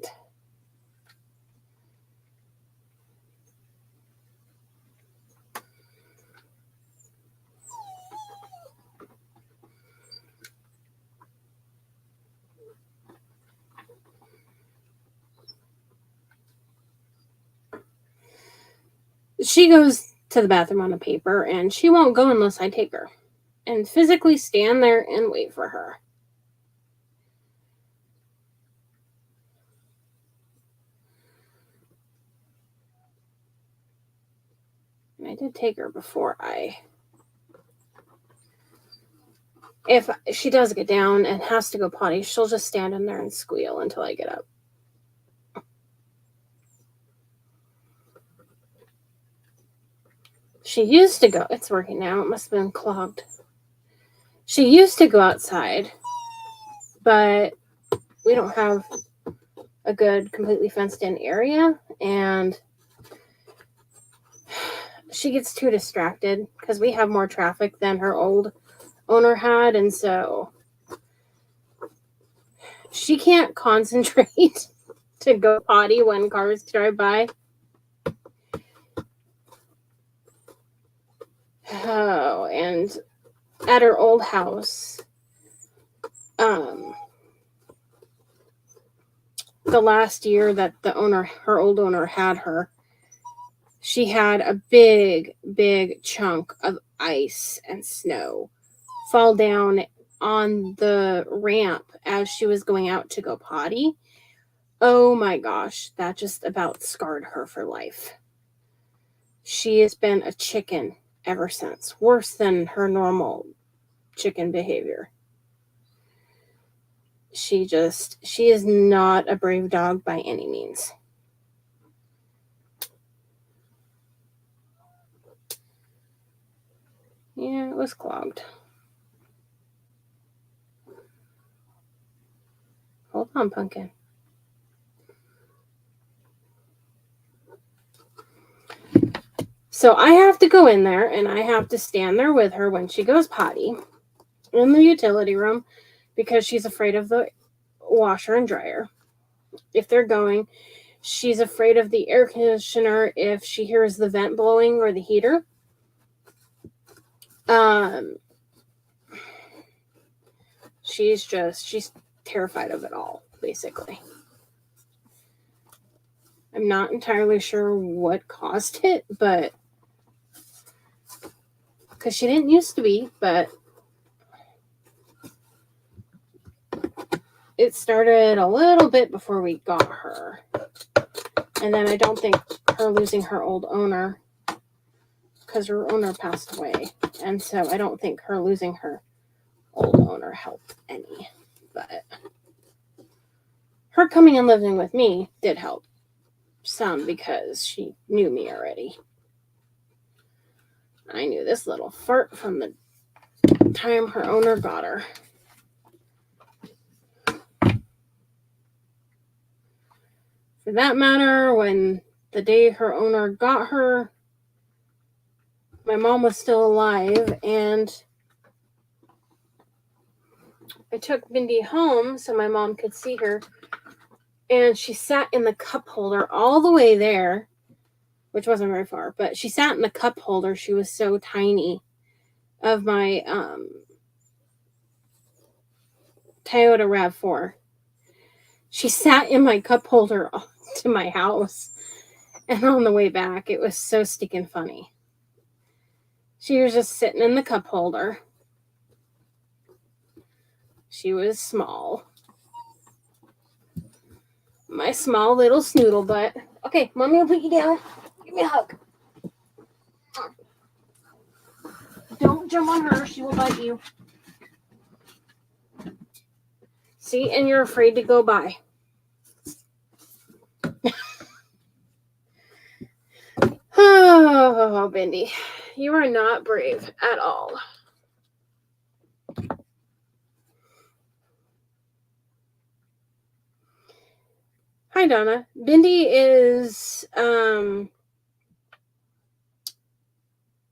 She goes to the bathroom on a paper, and she won't go unless I take her and physically stand there and wait for her. And I did take her before if she does get down and has to go potty, she'll just stand in there and squeal until I get up. She used to go, it's working now, it must have been clogged. She used to go outside, but we don't have a good, completely fenced in area, and she gets too distracted because we have more traffic than her old owner had, and so she can't concentrate to go potty when cars drive by. Oh, and at her old house, the last year that her old owner had her, she had a big, big chunk of ice and snow fall down on the ramp as she was going out to go potty. Oh my gosh, that just about scarred her for life. She has been a chicken ever since, worse than her normal chicken behavior. She is not a brave dog by any means. Yeah, it was clogged. Hold on, Pumpkin. So I have to go in there and I have to stand there with her when she goes potty in the utility room because she's afraid of the washer and dryer. If they're going, she's afraid of the air conditioner if she hears the vent blowing or the heater. She's terrified of it all, basically. I'm not entirely sure what caused it, but because she didn't used to be, but it started a little bit before we got her. And then I don't think her losing her old owner, because her owner passed away. And so I don't think her losing her old owner helped any. But her coming and living with me did help some because she knew me already. I knew this little fart from the time her owner got her. For that matter, when the day her owner got her, my mom was still alive, and I took Bindi home so my mom could see her, and she sat in the cup holder all the way there, which wasn't very far, but she sat in the cup holder. She was so tiny, of my Toyota RAV4. She sat in my cup holder to my house, and on the way back, it was so stinking funny. She was just sitting in the cup holder. She was small. My small little snoodle butt. Okay, Mommy will put you down. Give me a hug. Don't jump on her. She will bite you. See, and you're afraid to go by. Oh, Bindi, you are not brave at all. Hi, Donna. Bindi is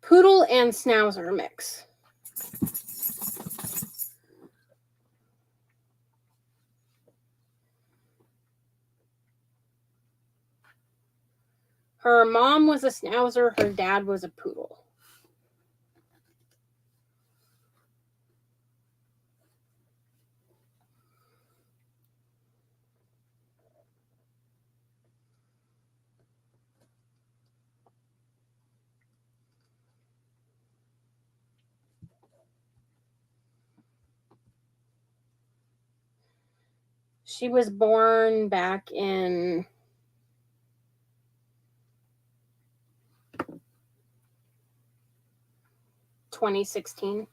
poodle and schnauzer mix. Her mom was a Schnauzer. Her dad was a poodle. She was born back in 2016.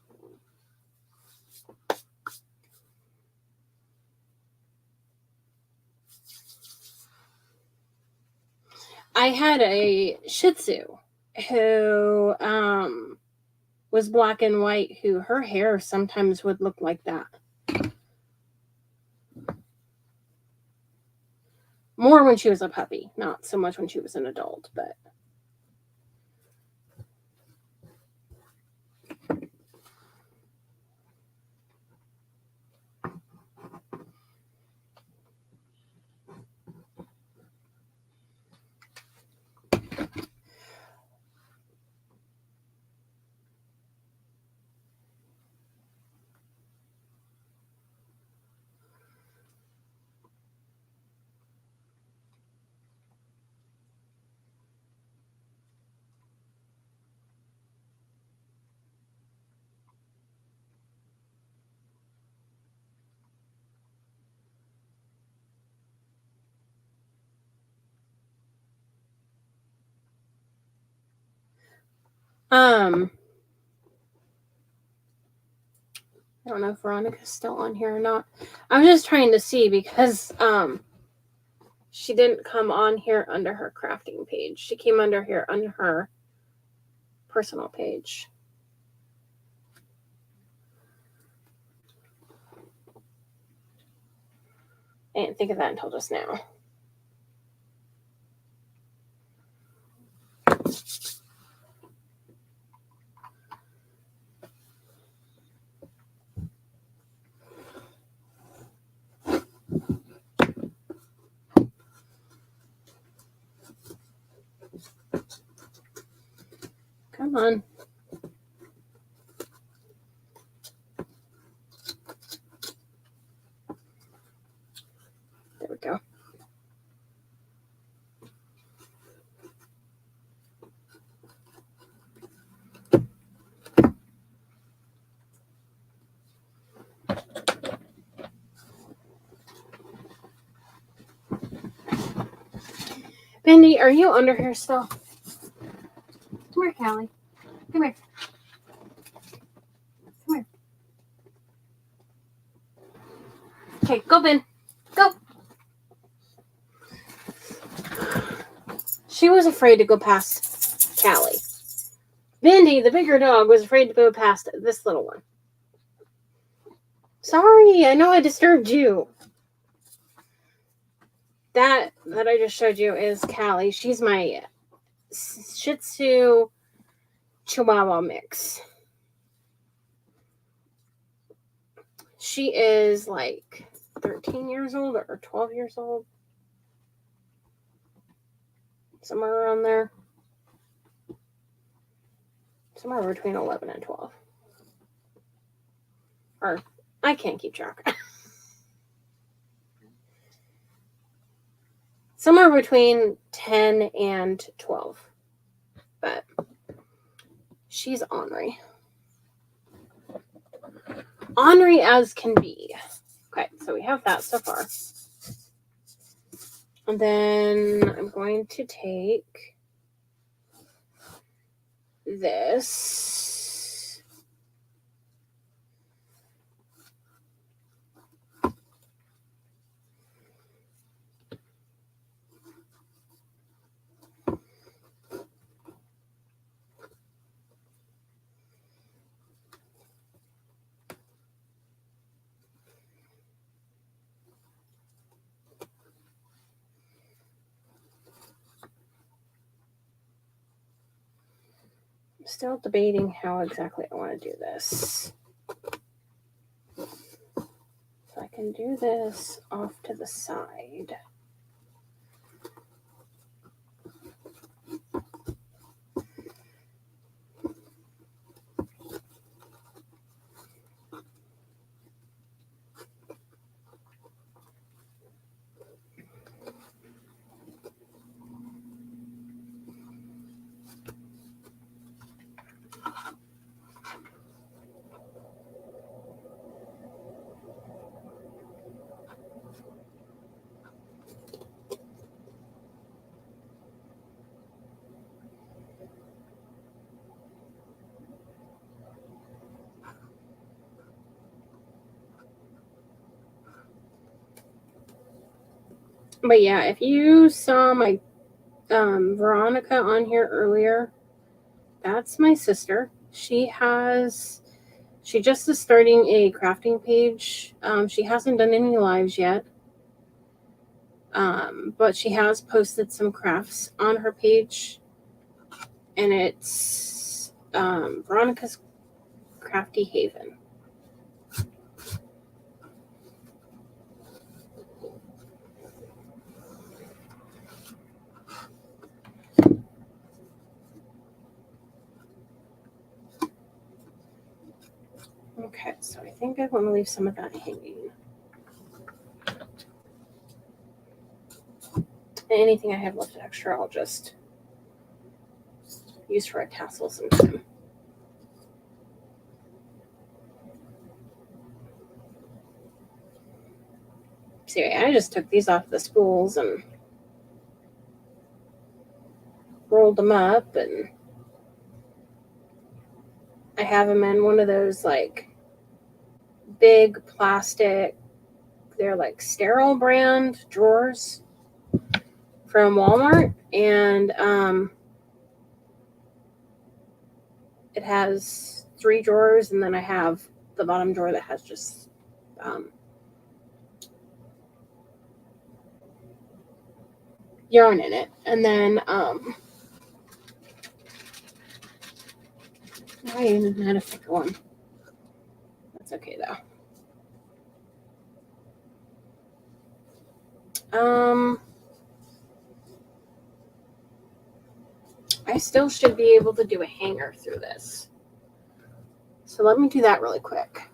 I had a Shih Tzu who was black and white, who her hair sometimes would look like that. More when she was a puppy, not so much when she was an adult, but I don't know if Veronica's still on here or not. I was just trying to see because she didn't come on here under her crafting page. She came under here under her personal page. I didn't think of that until just now. Come on. There we go. Bendy, are you under here still? Come here, Callie. Come here. Come here. Okay, go, Ben. Go. She was afraid to go past Callie. Bendy, the bigger dog, was afraid to go past this little one. Sorry, I know I disturbed you. That I just showed you is Callie. She's my Shih Tzu Chihuahua mix. She is like 13 years old or 12 years old. Somewhere around there. Somewhere between 11 and 12. Or, I can't keep track. Somewhere between 10 and 12. But she's ornery. Ornery as can be. Okay, so we have that so far. And then I'm going to take this. I'm still debating how exactly I want to do this. So I can do this off to the side. But yeah, if you saw my Veronica on here earlier, that's my sister. She just is starting a crafting page. She hasn't done any lives yet. But she has posted some crafts on her page, and it's Veronica's Crafty Haven. Okay, so I think I want to leave some of that hanging. Anything I have left extra, I'll just use for a tassel sometime. See, I just took these off the spools and rolled them up, and I have them in one of those like big plastic, they're like sterile brand drawers from Walmart, and it has 3 drawers, and then I have the bottom drawer that has just yarn in it. And then I even had a thicker one. That's okay though. I still should be able to do a hanger through this. So let me do that really quick.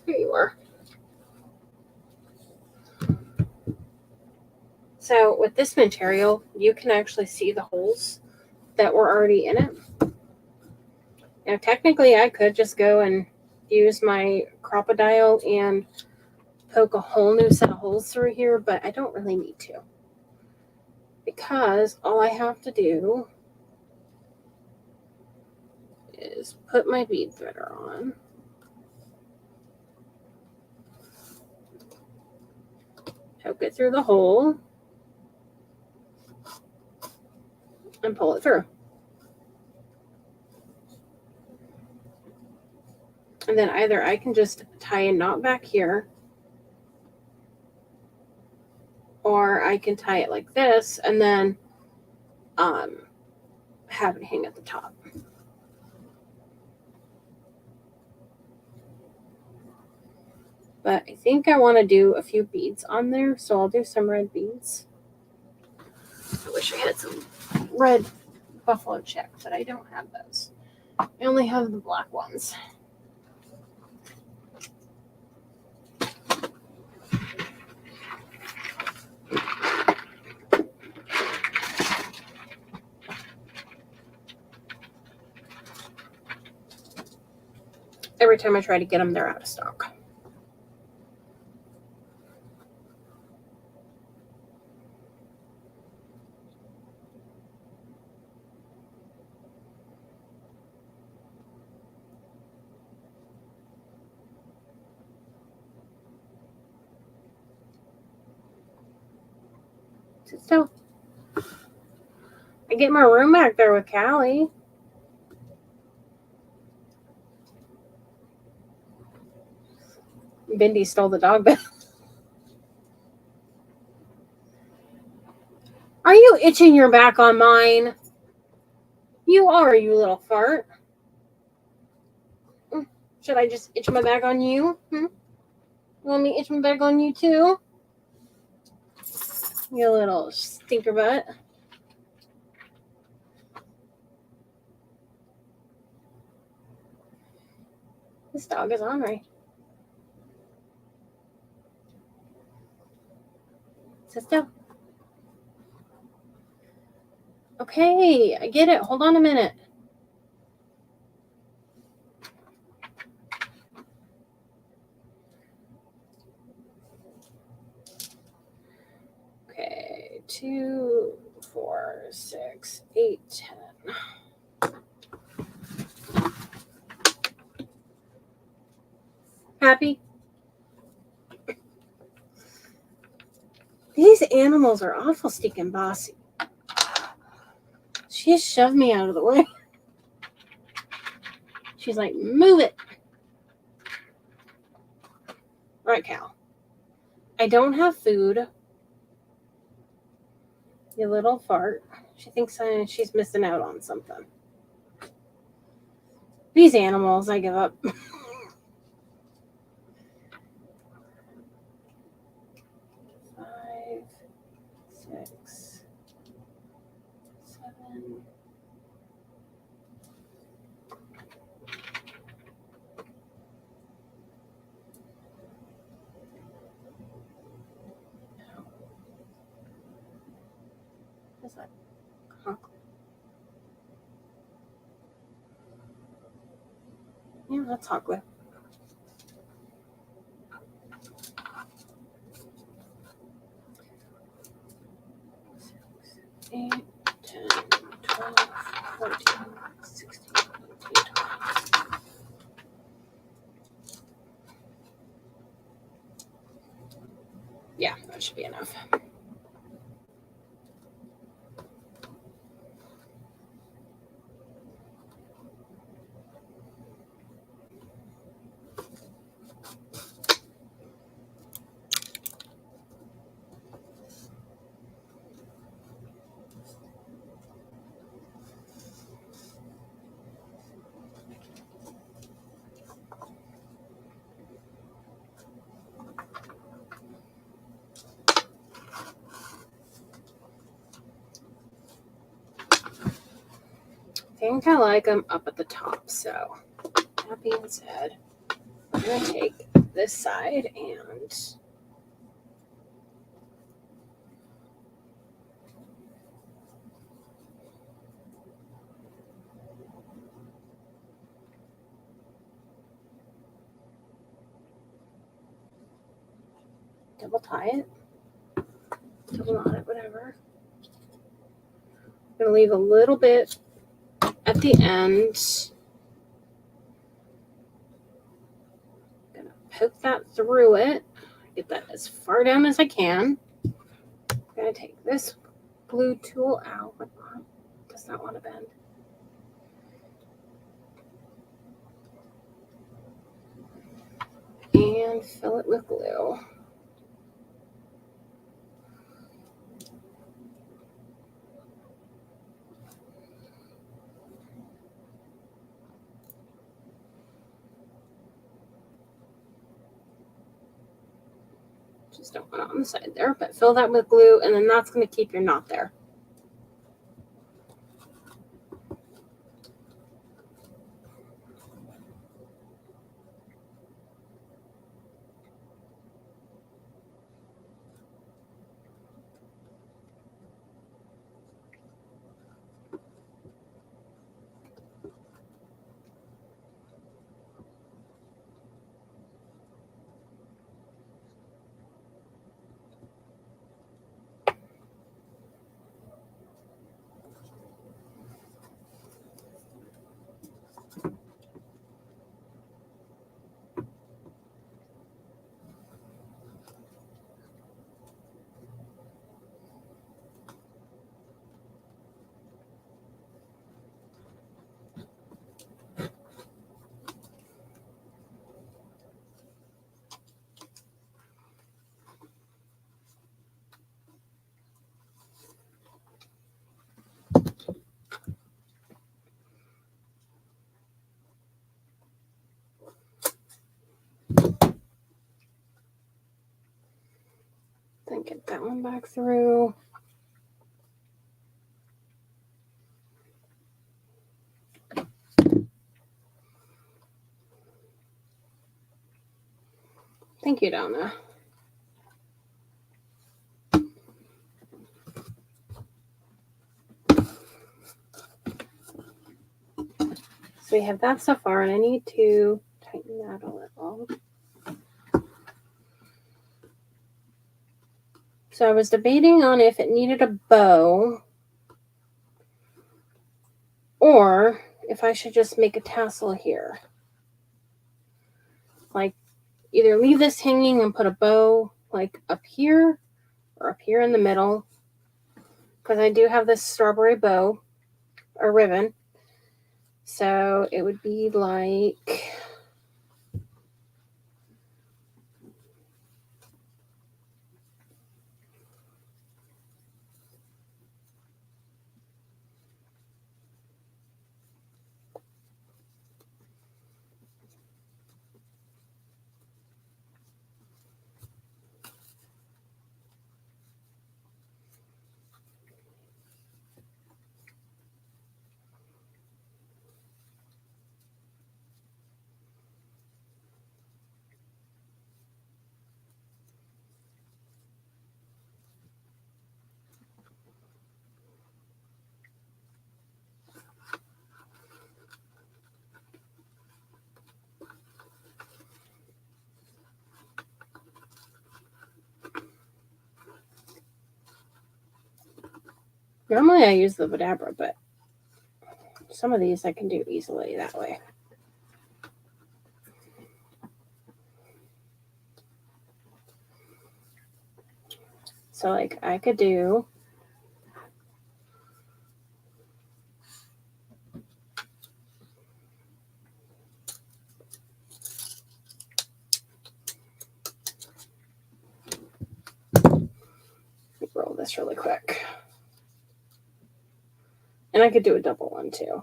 Here you are. So with this material, you can actually see the holes that were already in it. Now, technically, I could just go and use my Crop-A-Dile and poke a whole new set of holes through here, but I don't really need to. Because all I have to do is put my bead threader on. Poke it through the hole. And pull it through. And then either I can just tie a knot back here, or I can tie it like this and then have it hang at the top. But I think I want to do a few beads on there, so I'll do some red beads. I wish I had some red buffalo check, but I don't have those. I only have the black ones. Every time I try to get them, they're out of stock. So I get my room back there with Callie. Bindi stole the dog bed. Are you itching your back on mine? You are, you little fart. Should I just itch my back on you? You want me to itch my back on you too? You little stinker butt. This dog is ornery. Sit still. Okay, I get it. Hold on a minute. Okay, 2, 4, 6, 8, 10. Happy? These animals are awful stinking bossy. She just shoved me out of the way. She's like, move it. All right, Cal. I don't have food. You little fart. She thinks she's missing out on something. These animals, I give up. 5, 6, 7. What's that? Yeah, that's hot glue. Eight, 10, 12, 14, 16, 17, 20. Yeah, that should be enough. I think I like them up at the top, so that being said, I'm going to take this side and double tie it, double knot it, whatever. I'm going to leave a little bit at the end. I'm going to poke that through it, get that as far down as I can. I'm going to take this glue tool out. My arm does not want to bend. And fill it with glue. Just don't want it on the side there, but fill that with glue, and then that's going to keep your knot there. Then get that one back through. Thank you, Donna. So we have that so far, and I need to tighten that a little. So I was debating on if it needed a bow or if I should just make a tassel here. Like either leave this hanging and put a bow like up here, or up here in the middle, because I do have this strawberry bow or ribbon. So it would be like, normally I use the Vidabra, but some of these I can do easily that way. So like I could do roll this really quick. And I could do a double one too.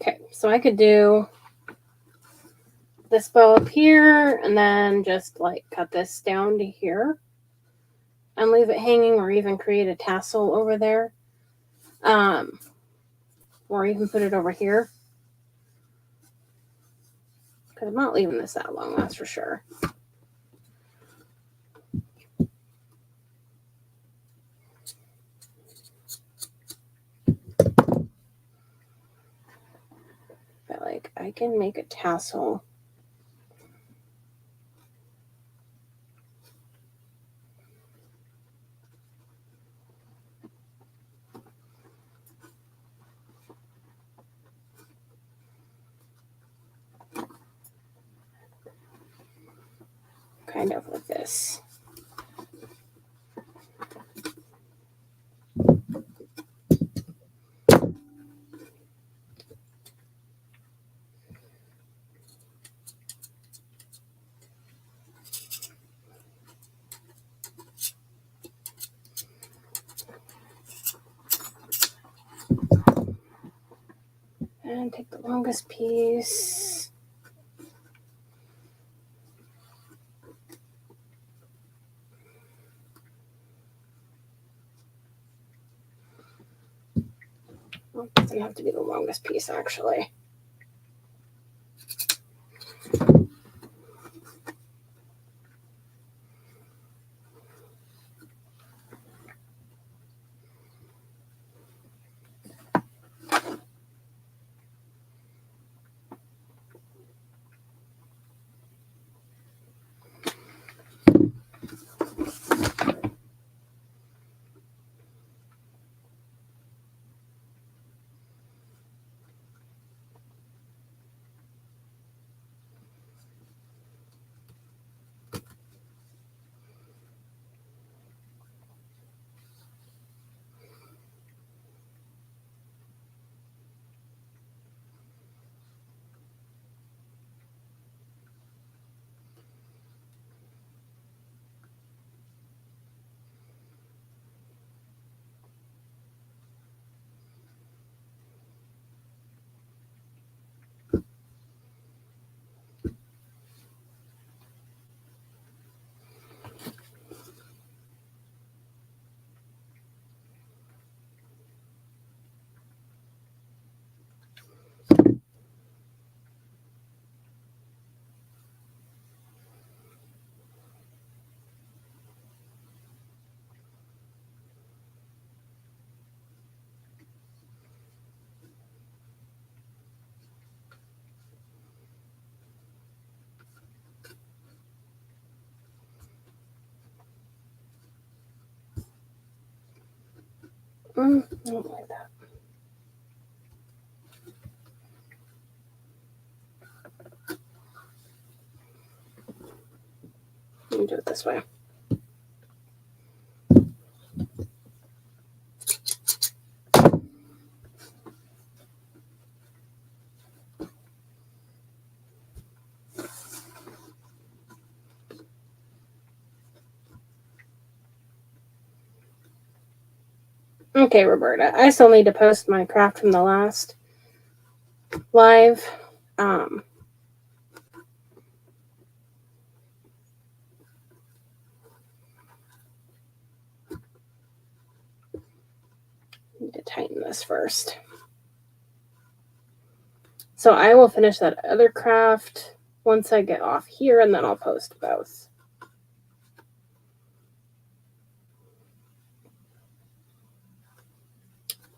Okay, so I could do this bow up here and then just like cut this down to here and leave it hanging, or even create a tassel over there. Or even put it over here. Because I'm not leaving this that long, that's for sure. But like I can make a tassel. Kind of like this. And take the longest piece. Well, it doesn't have to be the longest piece, actually. I don't like that. Let me do it this way. Okay, Roberta, I still need to post my craft from the last live. Need to tighten this first. So I will finish that other craft once I get off here, and then I'll post both.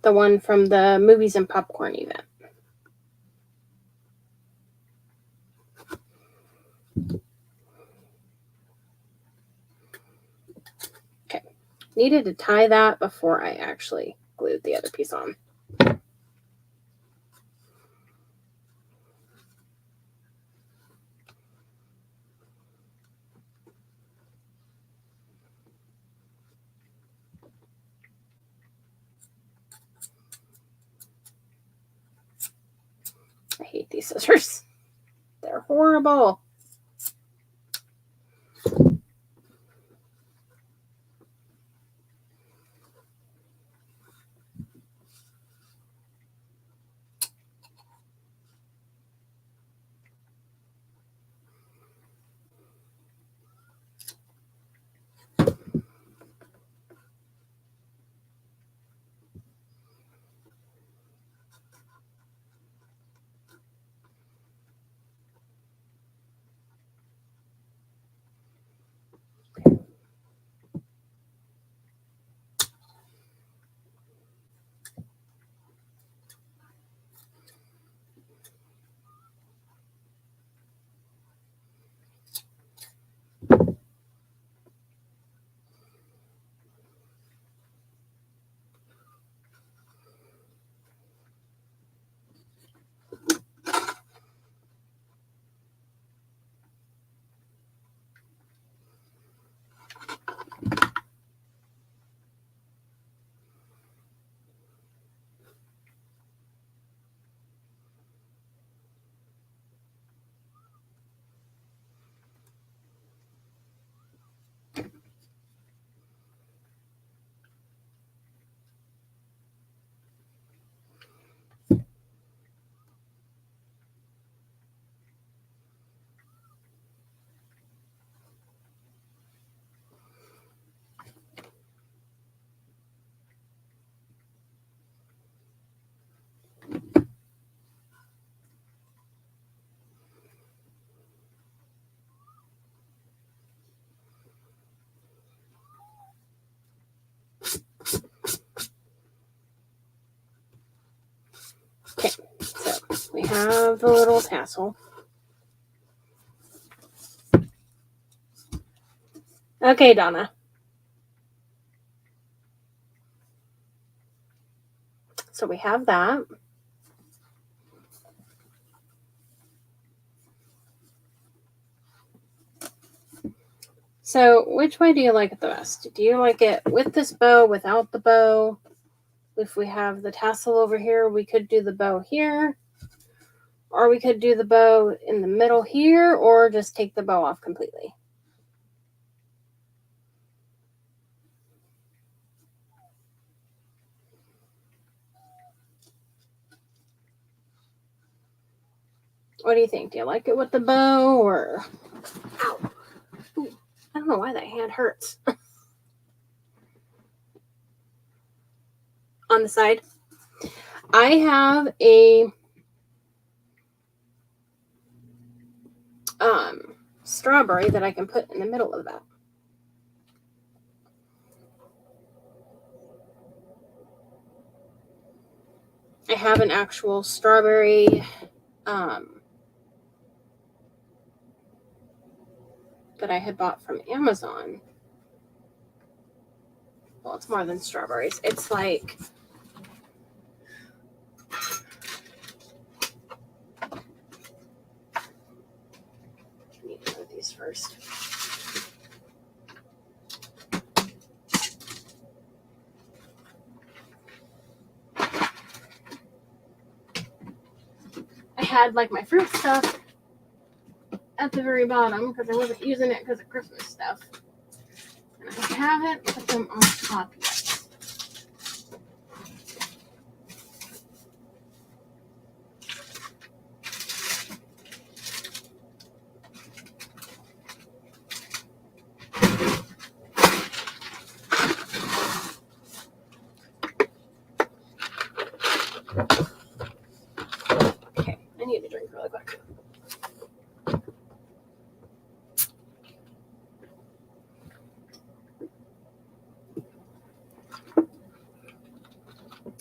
The one from the movies and popcorn event. Okay. Needed to tie that before I actually glued the other piece on. I hate these scissors. They're horrible. Okay, so we have the little tassel. Okay, Donna. So we have that. So which way do you like it the best? Do you like it with this bow, without the bow? If we have the tassel over here, we could do the bow here. Or we could do the bow in the middle here, or just take the bow off completely. What do you think? Do you like it with the bow, or... Ow! Ooh, I don't know why that hand hurts. On the side. I have a strawberry that I can put in the middle of that. I have an actual strawberry that I had bought from Amazon. well, it's more than strawberries. It's like I need to put these first. I had like my fruit stuff at the very bottom because I wasn't using it because of Christmas stuff. And I haven't put them on top yet. Okay, I need to drink really quick.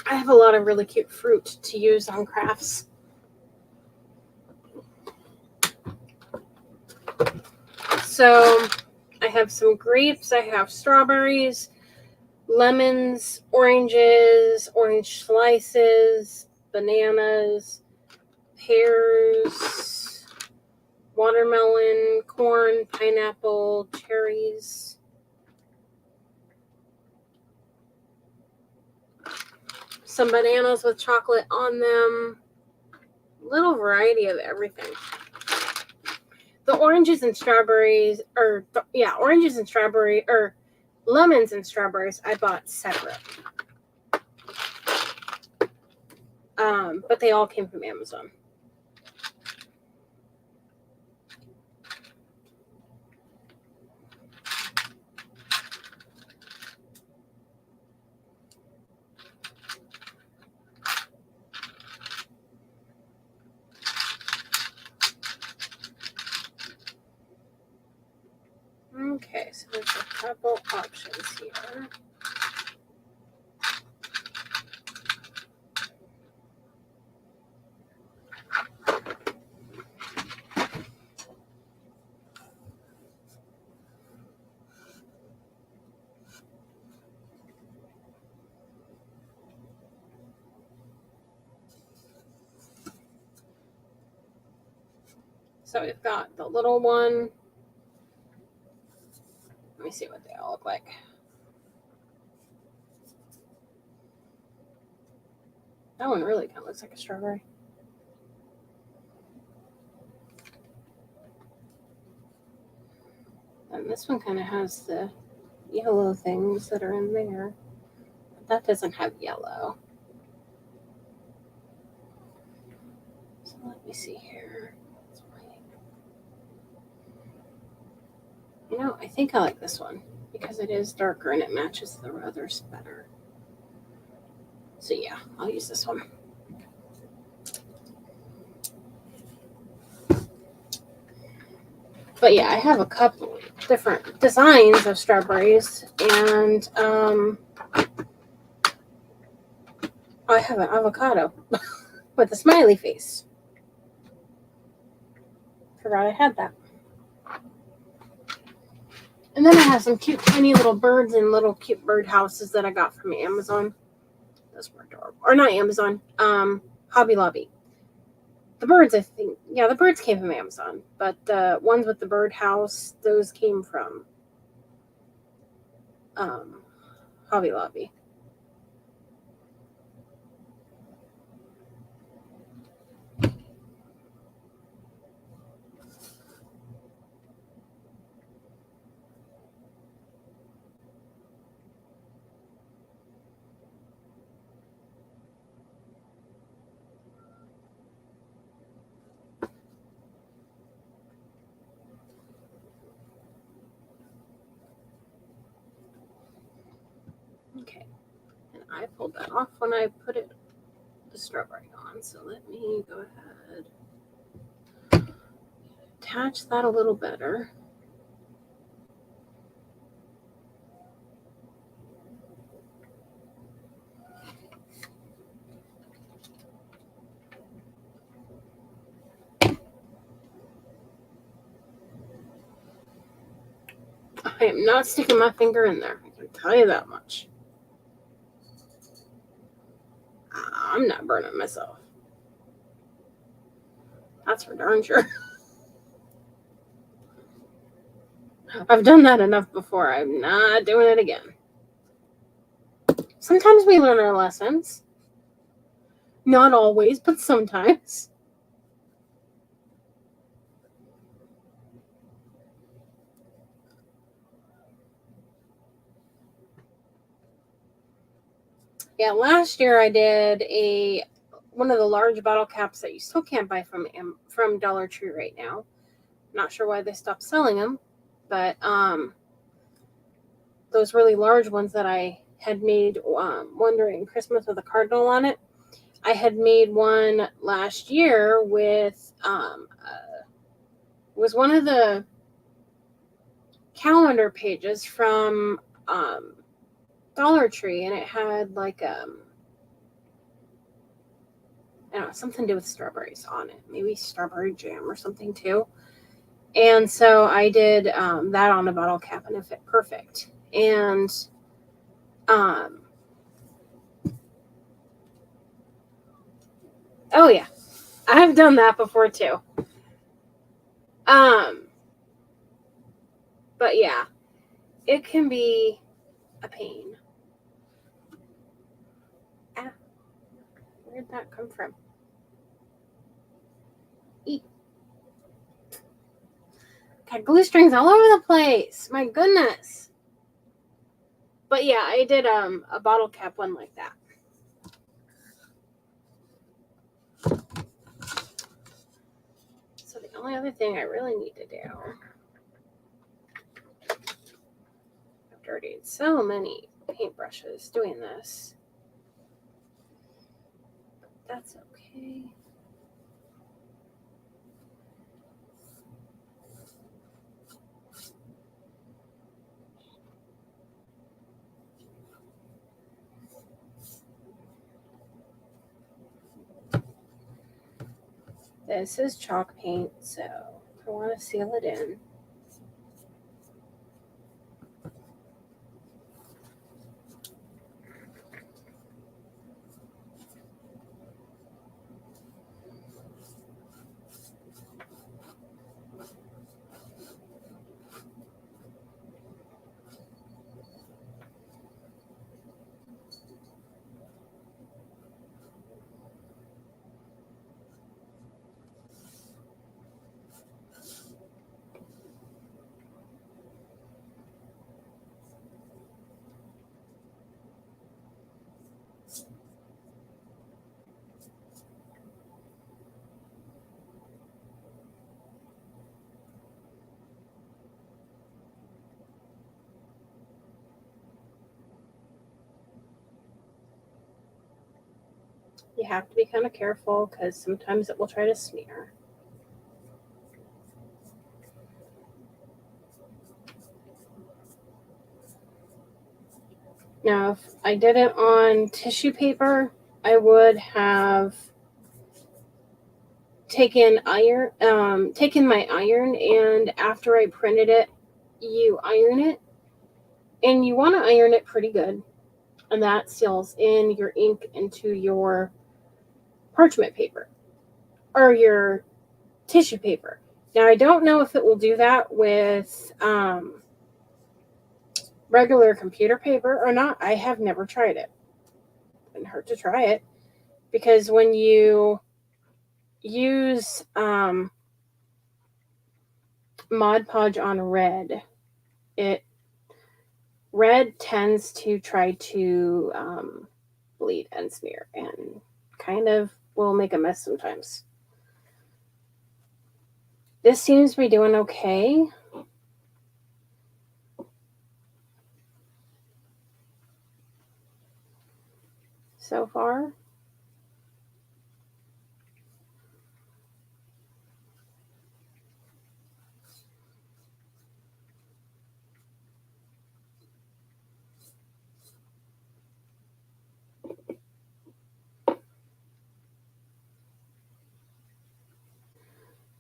I have a lot of really cute fruit to use on crafts. So I have some grapes, I have strawberries, lemons, oranges, orange slices, bananas, pears, watermelon, corn, pineapple, cherries. Some bananas with chocolate on them. Little variety of everything. The oranges and strawberries, oranges and strawberry, or lemons and strawberries, I bought separate. But they all came from Amazon. Okay, so there's a couple options here. So we've got the little one. Let me see what they all look like. That one really kind of looks like a strawberry. And this one kind of has the yellow things that are in there. But that doesn't have yellow. So let me see here. You know, I think I like this one because it is darker and it matches the others better. So yeah, I'll use this one. But yeah, I have a couple different designs of strawberries, and I have an avocado with a smiley face. Forgot I had that. And then I have some cute tiny little birds and little cute bird houses that I got from Amazon. Those were adorable. Or not Amazon, Hobby Lobby. The birds, I think, yeah, the birds came from Amazon, but the ones with the bird house, those came from Hobby Lobby. Okay, and I pulled that off when I put the strawberry on, so let me go ahead. Attach that a little better. I am not sticking my finger in there. I can tell you that much. I'm not burning myself. That's for darn sure. I've done that enough before. I'm not doing it again. Sometimes we learn our lessons. Not always, but sometimes. Yeah, last year I did one of the large bottle caps that you still can't buy from Dollar Tree right now. Not sure why they stopped selling them, but those really large ones that I had made one during Christmas with a cardinal on it. I had made one last year with was one of the calendar pages from Dollar Tree, and it had like I don't know, something to do with strawberries on it, maybe strawberry jam or something too. And so I did that on a bottle cap, and it fit perfect. And oh yeah, I've done that before too. But yeah, it can be a pain. Ah, where'd that come from? Eek. Got glue strings all over the place. My goodness. But yeah, I did a bottle cap one like that. So the only other thing I really need to do, I've dirtied so many paintbrushes doing this. But that's okay. This is chalk paint, so I want to seal it in. You have to be kind of careful because sometimes it will try to smear. Now, if I did it on tissue paper, I would have taken my iron, and after I printed it, you iron it, and you want to iron it pretty good, and that seals in your ink into your parchment paper or your tissue paper. Now, I don't know if it will do that with regular computer paper or not. I have never tried it. Wouldn't hurt to try it, because when you use Mod Podge on red, red tends to try to bleed and smear, and kind of will make a mess sometimes. This seems to be doing okay. So far.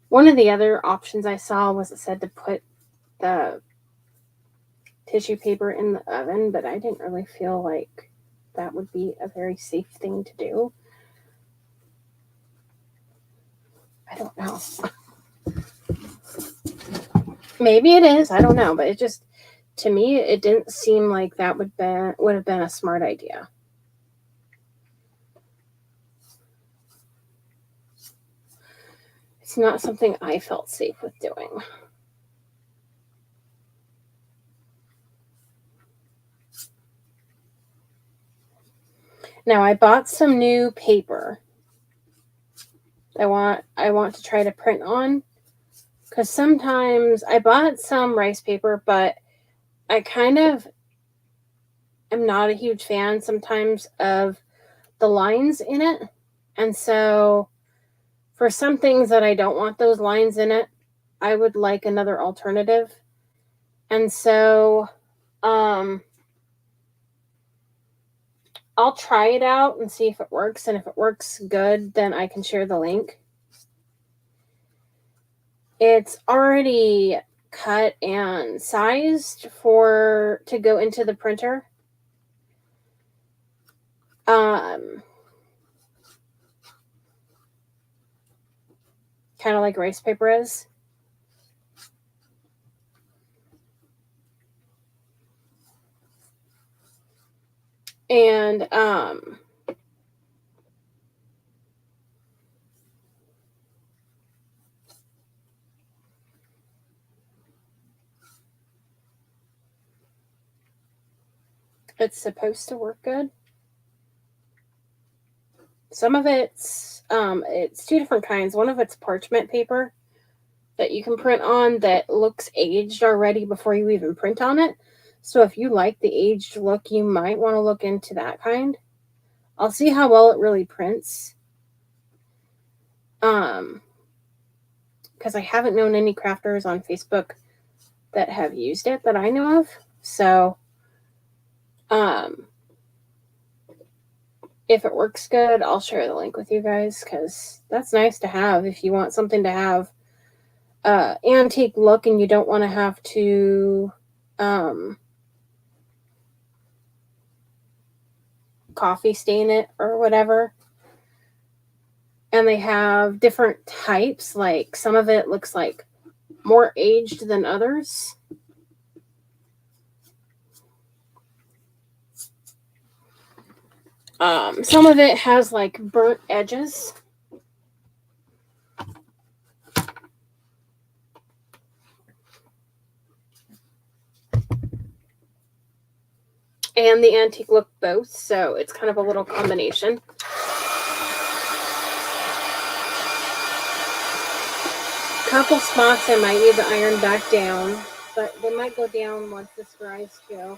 One of the other options I saw was it said to put the tissue paper in the oven, but I didn't really feel like that would be a very safe thing to do. I don't know. Maybe it is. I don't know. But it just, to me, it didn't seem like that would have been a smart idea. It's not something I felt safe with doing. Now I bought some new paper. I want to try to print on, because sometimes I bought some rice paper, but I kind of am not a huge fan sometimes of the lines in it. And so for some things that I don't want those lines in it, I would like another alternative. And so I'll try it out and see if it works. And if it works good, then I can share the link. It's already cut and sized to go into the printer. Kind of like rice paper is. And it's supposed to work good. Some of it's two different kinds. One of it's parchment paper that you can print on that looks aged already before you even print on it. So if you like the aged look, you might want to look into that kind. I'll see how well it really prints. Because I haven't known any crafters on Facebook that have used it that I know of. So if it works good, I'll share the link with you guys, because that's nice to have if you want something to have antique look and you don't want to have to coffee stain it or whatever. And they have different types, like some of it looks like more aged than others. Some of it has like burnt edges. And the antique look both, so it's kind of a little combination. Couple spots I might need to iron back down, but they might go down once this dries too.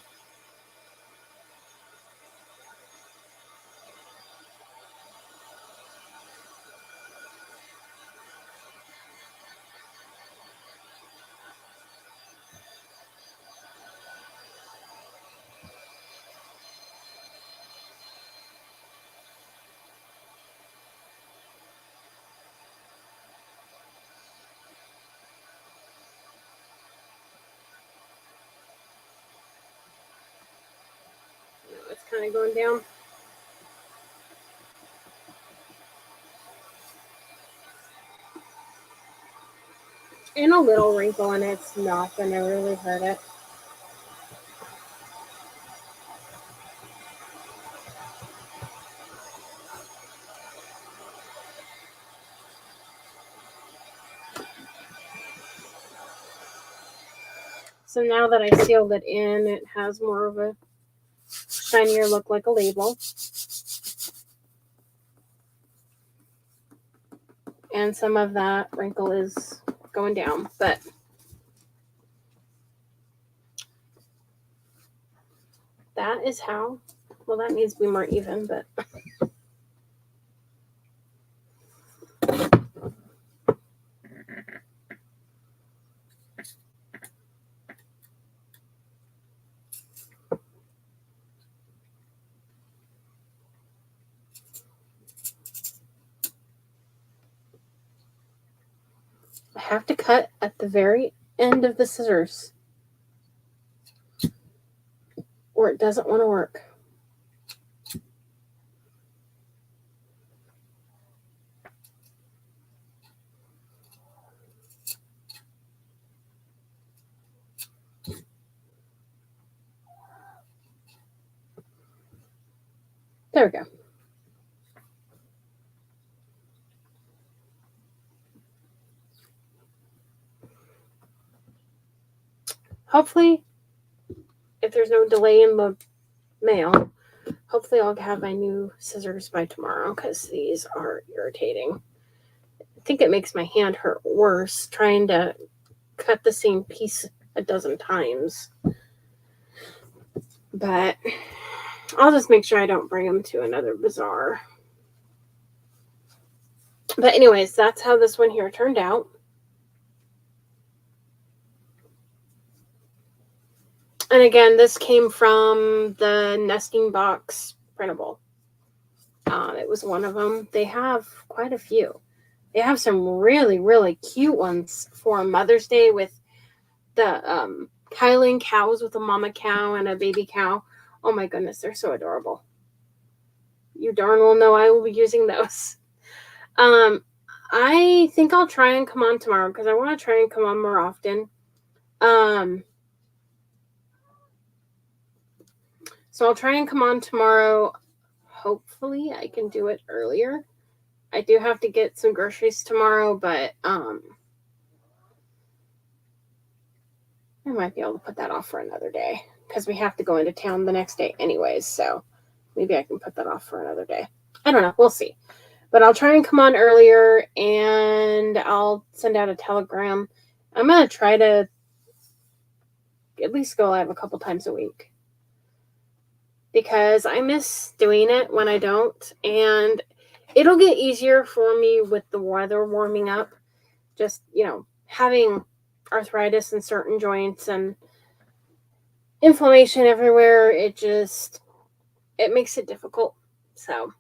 It's kind of going down. And a little wrinkle in it's not going to really hurt it. So now that I sealed it in, it has more of a shinier look, like a label. And some of that wrinkle is going down, but that is how, well, that needs to be more even, but I have to cut at the very end of the scissors or it doesn't want to work. There we go. Hopefully, if there's no delay in the mail, hopefully I'll have my new scissors by tomorrow because these are irritating. I think it makes my hand hurt worse trying to cut the same piece a dozen times. But I'll just make sure I don't bring them to another bazaar. But anyways, that's how this one here turned out. And again, this came from the Nesting Box printable. It was one of them. They have quite a few. They have some really, really cute ones for Mother's Day with the Kyling cows with a mama cow and a baby cow. Oh my goodness, they're so adorable. You darn well know I will be using those. I think I'll try and come on tomorrow because I want to try and come on more often. So I'll try and come on tomorrow. Hopefully I can do it earlier. I do have to get some groceries tomorrow, but I might be able to put that off for another day because we have to go into town the next day anyways. So maybe I can put that off for another day. I don't know. We'll see. But I'll try and come on earlier and I'll send out a telegram. I'm going to try to at least go live a couple times a week because I miss doing it when I don't. And it'll get easier for me with the weather warming up. Just, having arthritis in certain joints and inflammation everywhere, it makes it difficult. So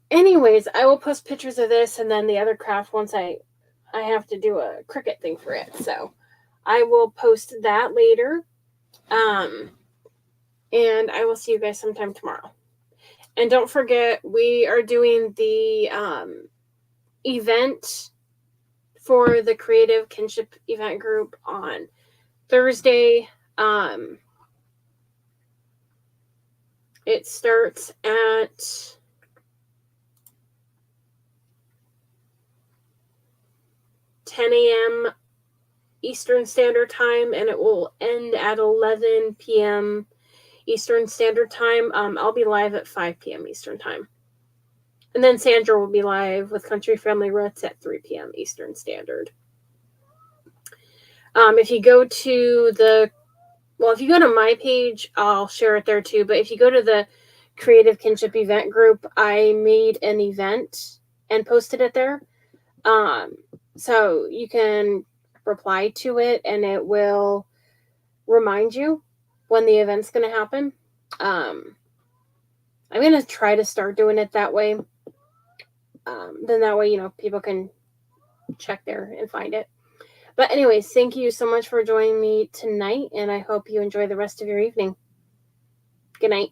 anyways, I will post pictures of this and then the other craft once I have to do a Cricut thing for it. So I will post that later. And I will see you guys sometime tomorrow. And don't forget, we are doing the event for the Creative Kinship Event Group on Thursday. It starts at 10 a.m. Eastern Standard Time, and it will end at 11 p.m. Eastern Standard Time. I'll be live at 5 p.m. Eastern Time. And then Sandra will be live with Country Family Roots at 3 p.m. Eastern Standard. If you go to if you go to my page, I'll share it there too. But if you go to the Creative Kinship Event Group, I made an event and posted it there. So you can reply to it and it will remind you when the event's going to happen. I'm going to try to start doing it that way. Then that way, people can check there and find it. But anyways, thank you so much for joining me tonight, and I hope you enjoy the rest of your evening. Good night.